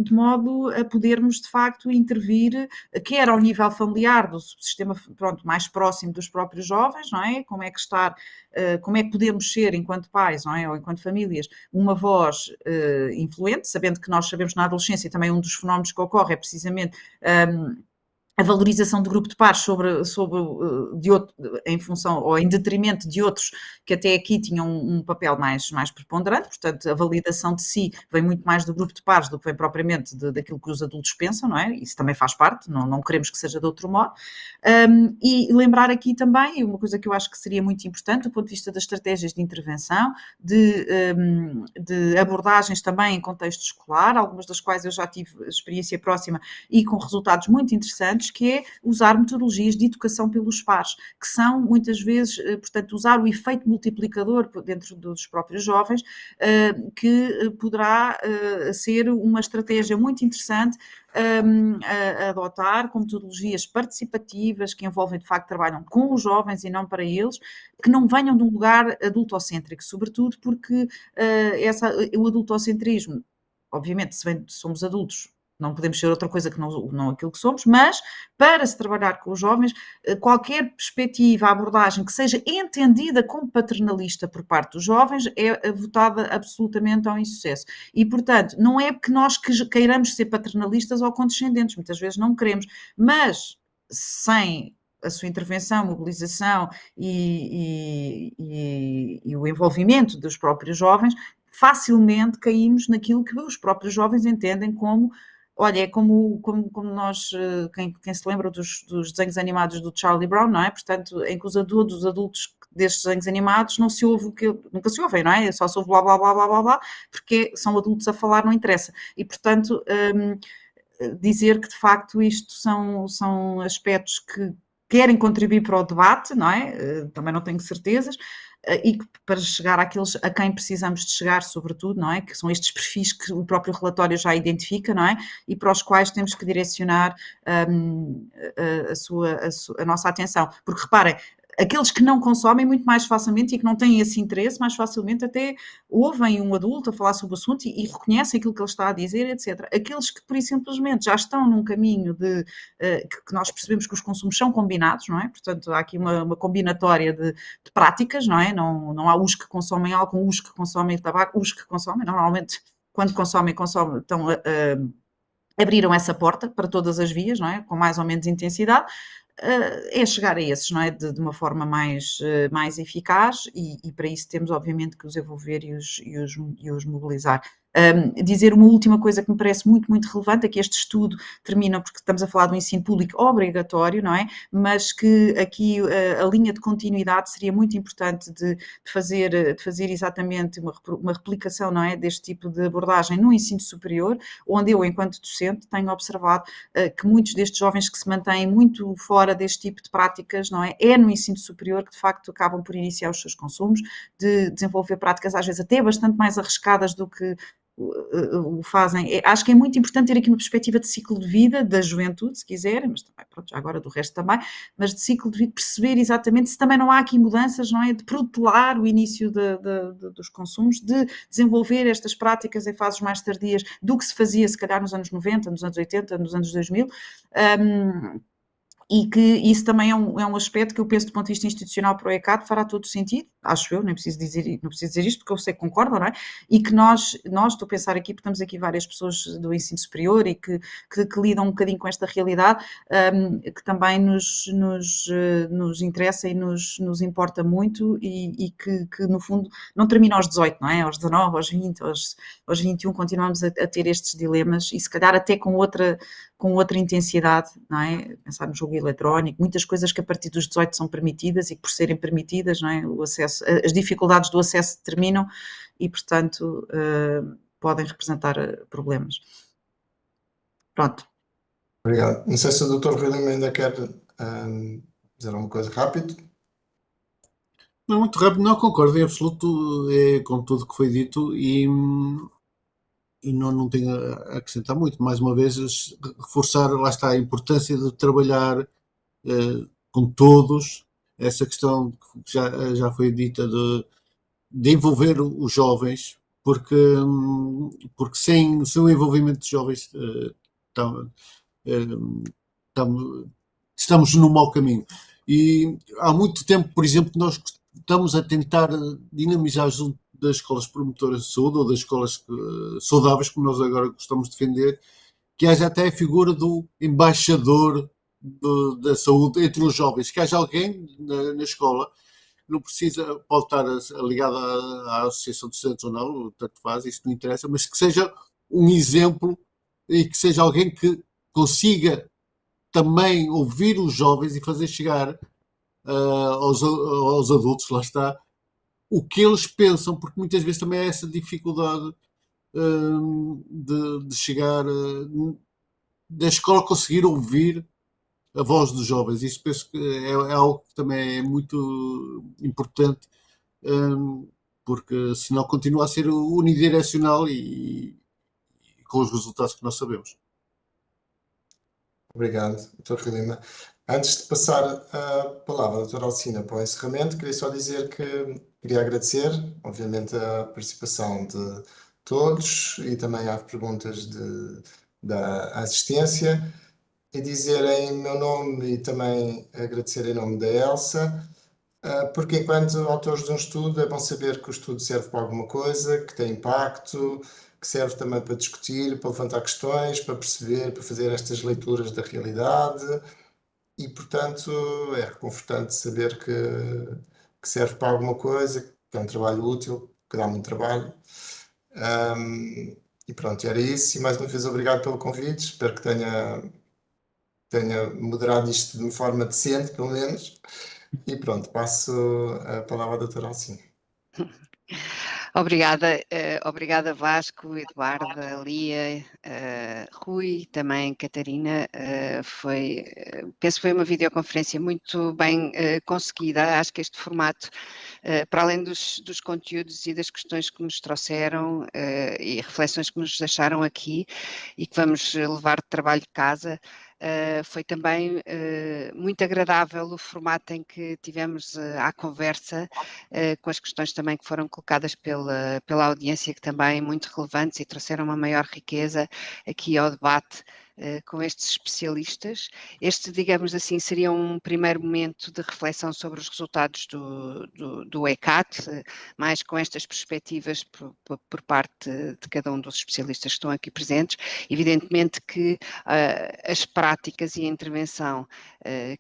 de modo a podermos de facto intervir, quer ao nível familiar, do sistema, pronto, mais próximo dos próprios jovens, não é? Como é que podemos ser, enquanto pais, não é? Ou enquanto famílias, uma voz influente, sabendo que nós sabemos na adolescência também um dos fenómenos que ocorre é precisamente a valorização do grupo de pares em função ou em detrimento de outros que até aqui tinham um papel mais preponderante, portanto a validação de si vem muito mais do grupo de pares do que vem propriamente daquilo que os adultos pensam, não é? Isso também faz parte, não queremos que seja de outro modo. E lembrar aqui também, uma coisa que eu acho que seria muito importante do ponto de vista das estratégias de intervenção, de abordagens também em contexto escolar, algumas das quais eu já tive experiência próxima e com resultados muito interessantes, que é usar metodologias de educação pelos pares, que são muitas vezes, portanto, usar o efeito multiplicador dentro dos próprios jovens, que poderá ser uma estratégia muito interessante a adotar, com metodologias participativas que envolvem, de facto, trabalham com os jovens e não para eles, que não venham de um lugar adultocêntrico, sobretudo porque o adultocentrismo, obviamente, se somos adultos, não podemos ser outra coisa que não aquilo que somos, mas para se trabalhar com os jovens, qualquer perspectiva, abordagem que seja entendida como paternalista por parte dos jovens é votada absolutamente ao insucesso. E, portanto, não é que nós queiramos ser paternalistas ou condescendentes, muitas vezes não queremos, mas sem a sua intervenção, mobilização e o envolvimento dos próprios jovens, facilmente caímos naquilo que os próprios jovens entendem como, olha, é como nós, quem se lembra dos desenhos animados do Charlie Brown, não é? Portanto, em que os adultos destes desenhos animados não se ouve nunca se ouvem, não é? Só se ouve blá blá blá blá blá blá, porque são adultos a falar, não interessa. E, portanto, dizer que de facto isto são aspectos que querem contribuir para o debate, não é? Também não tenho certezas, e que para chegar àqueles a quem precisamos de chegar, sobretudo, não é? Que são estes perfis que o próprio relatório já identifica, não é? E para os quais temos que direcionar a nossa atenção. Porque reparem, aqueles que não consomem muito mais facilmente e que não têm esse interesse, mais facilmente até ouvem um adulto a falar sobre o assunto e reconhecem aquilo que ele está a dizer, etc. Aqueles que, por isso, simplesmente já estão num caminho que nós percebemos que os consumos são combinados, não é? Portanto, há aqui uma combinatória de práticas, não é? Não há os que consomem álcool, os que consomem tabaco, os que consomem, normalmente, quando consomem, estão abriram essa porta para todas as vias, não é? Com mais ou menos intensidade, é chegar a esses, não é? De uma forma mais eficaz e para isso temos, obviamente, que os envolver e os mobilizar. Dizer uma última coisa que me parece muito, muito relevante é que este estudo termina porque estamos a falar do ensino público obrigatório, não é? Mas que aqui a linha de continuidade seria muito importante de fazer exatamente uma replicação, não é? Deste tipo de abordagem no ensino superior, onde eu, enquanto docente, tenho observado que muitos destes jovens que se mantêm muito fora deste tipo de práticas, não é? É no ensino superior que, de facto, acabam por iniciar os seus consumos, de desenvolver práticas, às vezes até bastante mais arriscadas do que o fazem. Acho que é muito importante ter aqui uma perspectiva de ciclo de vida, da juventude, se quiserem, mas também, pronto, já agora do resto também, mas de ciclo de vida, perceber exatamente se também não há aqui mudanças, não é? De protelar o início dos consumos, de desenvolver estas práticas em fases mais tardias do que se fazia, se calhar, nos anos 90, nos anos 80, nos anos 2000. E que isso também é um aspecto que eu penso do ponto de vista institucional para o ECAD fará todo o sentido, acho eu, não preciso dizer isto porque eu sei que concordam, não é? E que nós estou a pensar aqui, porque temos aqui várias pessoas do ensino superior e que lidam um bocadinho com esta realidade, que também nos interessa e nos importa muito e que no fundo não termina aos 18, não é? Aos 19, aos 20, aos 21 continuamos a ter estes dilemas e se calhar até com outra intensidade, não é? Pensar no jogo eletrónico, muitas coisas que a partir dos 18 são permitidas e que por serem permitidas, não é? O acesso, as dificuldades do acesso terminam e, portanto, podem representar problemas. Pronto. Obrigado. Não sei se o Dr. Rui Lima ainda quer dizer alguma coisa rápido. Não, muito rápido, não concordo em absoluto com tudo que foi dito e não tenho a acrescentar muito. Mais uma vez, reforçar, lá está, a importância de trabalhar com todos, essa questão que já foi dita de envolver os jovens, porque sem o envolvimento dos jovens estamos no mau caminho. E há muito tempo, por exemplo, nós estamos a tentar dinamizar junto das escolas promotoras de saúde ou das escolas saudáveis, como nós agora gostamos de defender, que haja até a figura do embaixador da saúde entre os jovens, que haja alguém na escola, não precisa, pode estar ligado à associação de estudantes ou não, tanto faz, isso não interessa, mas que seja um exemplo e que seja alguém que consiga também ouvir os jovens e fazer chegar aos adultos, lá está, o que eles pensam, porque muitas vezes também há essa dificuldade de chegar da escola conseguir ouvir a voz dos jovens. Isso penso que é algo que também é muito importante, porque senão continua a ser unidirecional e com os resultados que nós sabemos. Obrigado, Dr. Rui Lima. Antes de passar a palavra à doutora Alcina para o encerramento, queria só dizer que queria agradecer, obviamente, a participação de todos e também às perguntas da assistência, e dizer em meu nome e também agradecer em nome da Elsa, porque enquanto autores de um estudo é bom saber que o estudo serve para alguma coisa, que tem impacto, que serve também para discutir, para levantar questões, para perceber, para fazer estas leituras da realidade e, portanto, é reconfortante saber que serve para alguma coisa, que é um trabalho útil, que dá muito trabalho. E pronto, era isso. E mais uma vez obrigado pelo convite. Espero que tenha moderado isto de uma forma decente, pelo menos. E pronto, passo a palavra à doutora Alcina. Obrigada Vasco, Eduarda, Lia, Rui, também Catarina. Penso que foi uma videoconferência muito bem conseguida. Acho que este formato, para além dos conteúdos e das questões que nos trouxeram e reflexões que nos deixaram aqui e que vamos levar de trabalho de casa, foi também muito agradável o formato em que tivemos à conversa, com as questões também que foram colocadas pela audiência, que também muito relevantes e trouxeram uma maior riqueza aqui ao debate com estes especialistas. Este, digamos assim, seria um primeiro momento de reflexão sobre os resultados do ECAT, mais com estas perspectivas por parte de cada um dos especialistas que estão aqui presentes. Evidentemente que as práticas e a intervenção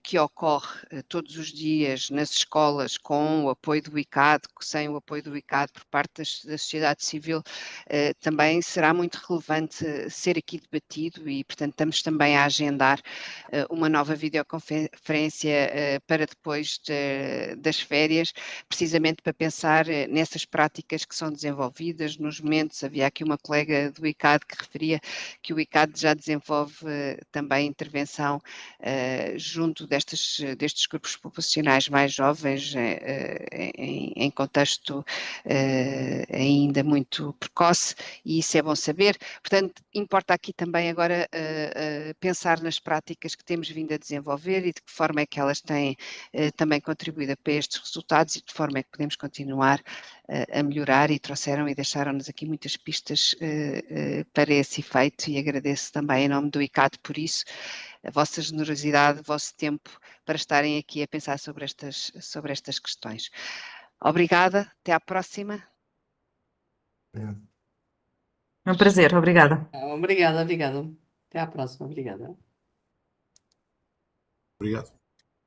que ocorre todos os dias nas escolas com o apoio do ICAD, sem o apoio do ICAD por parte da sociedade civil, também será muito relevante ser aqui debatido e, portanto, estamos também a agendar uma nova videoconferência para depois das férias, precisamente para pensar nessas práticas que são desenvolvidas nos momentos. Havia aqui uma colega do ICAD que referia que o ICAD já desenvolve também intervenção junto destes grupos populacionais mais jovens, em contexto ainda muito precoce, e isso é bom saber. Portanto, importa aqui também agora pensar nas práticas que temos vindo a desenvolver e de que forma é que elas têm também contribuído para estes resultados e de que forma é que podemos continuar a melhorar, e trouxeram e deixaram-nos aqui muitas pistas para esse efeito, e agradeço também em nome do ICAD por isso, a vossa generosidade, o vosso tempo para estarem aqui a pensar sobre estas questões. Obrigada, até à próxima. É um prazer, obrigada. Obrigada. Até à próxima. Obrigada. Obrigado.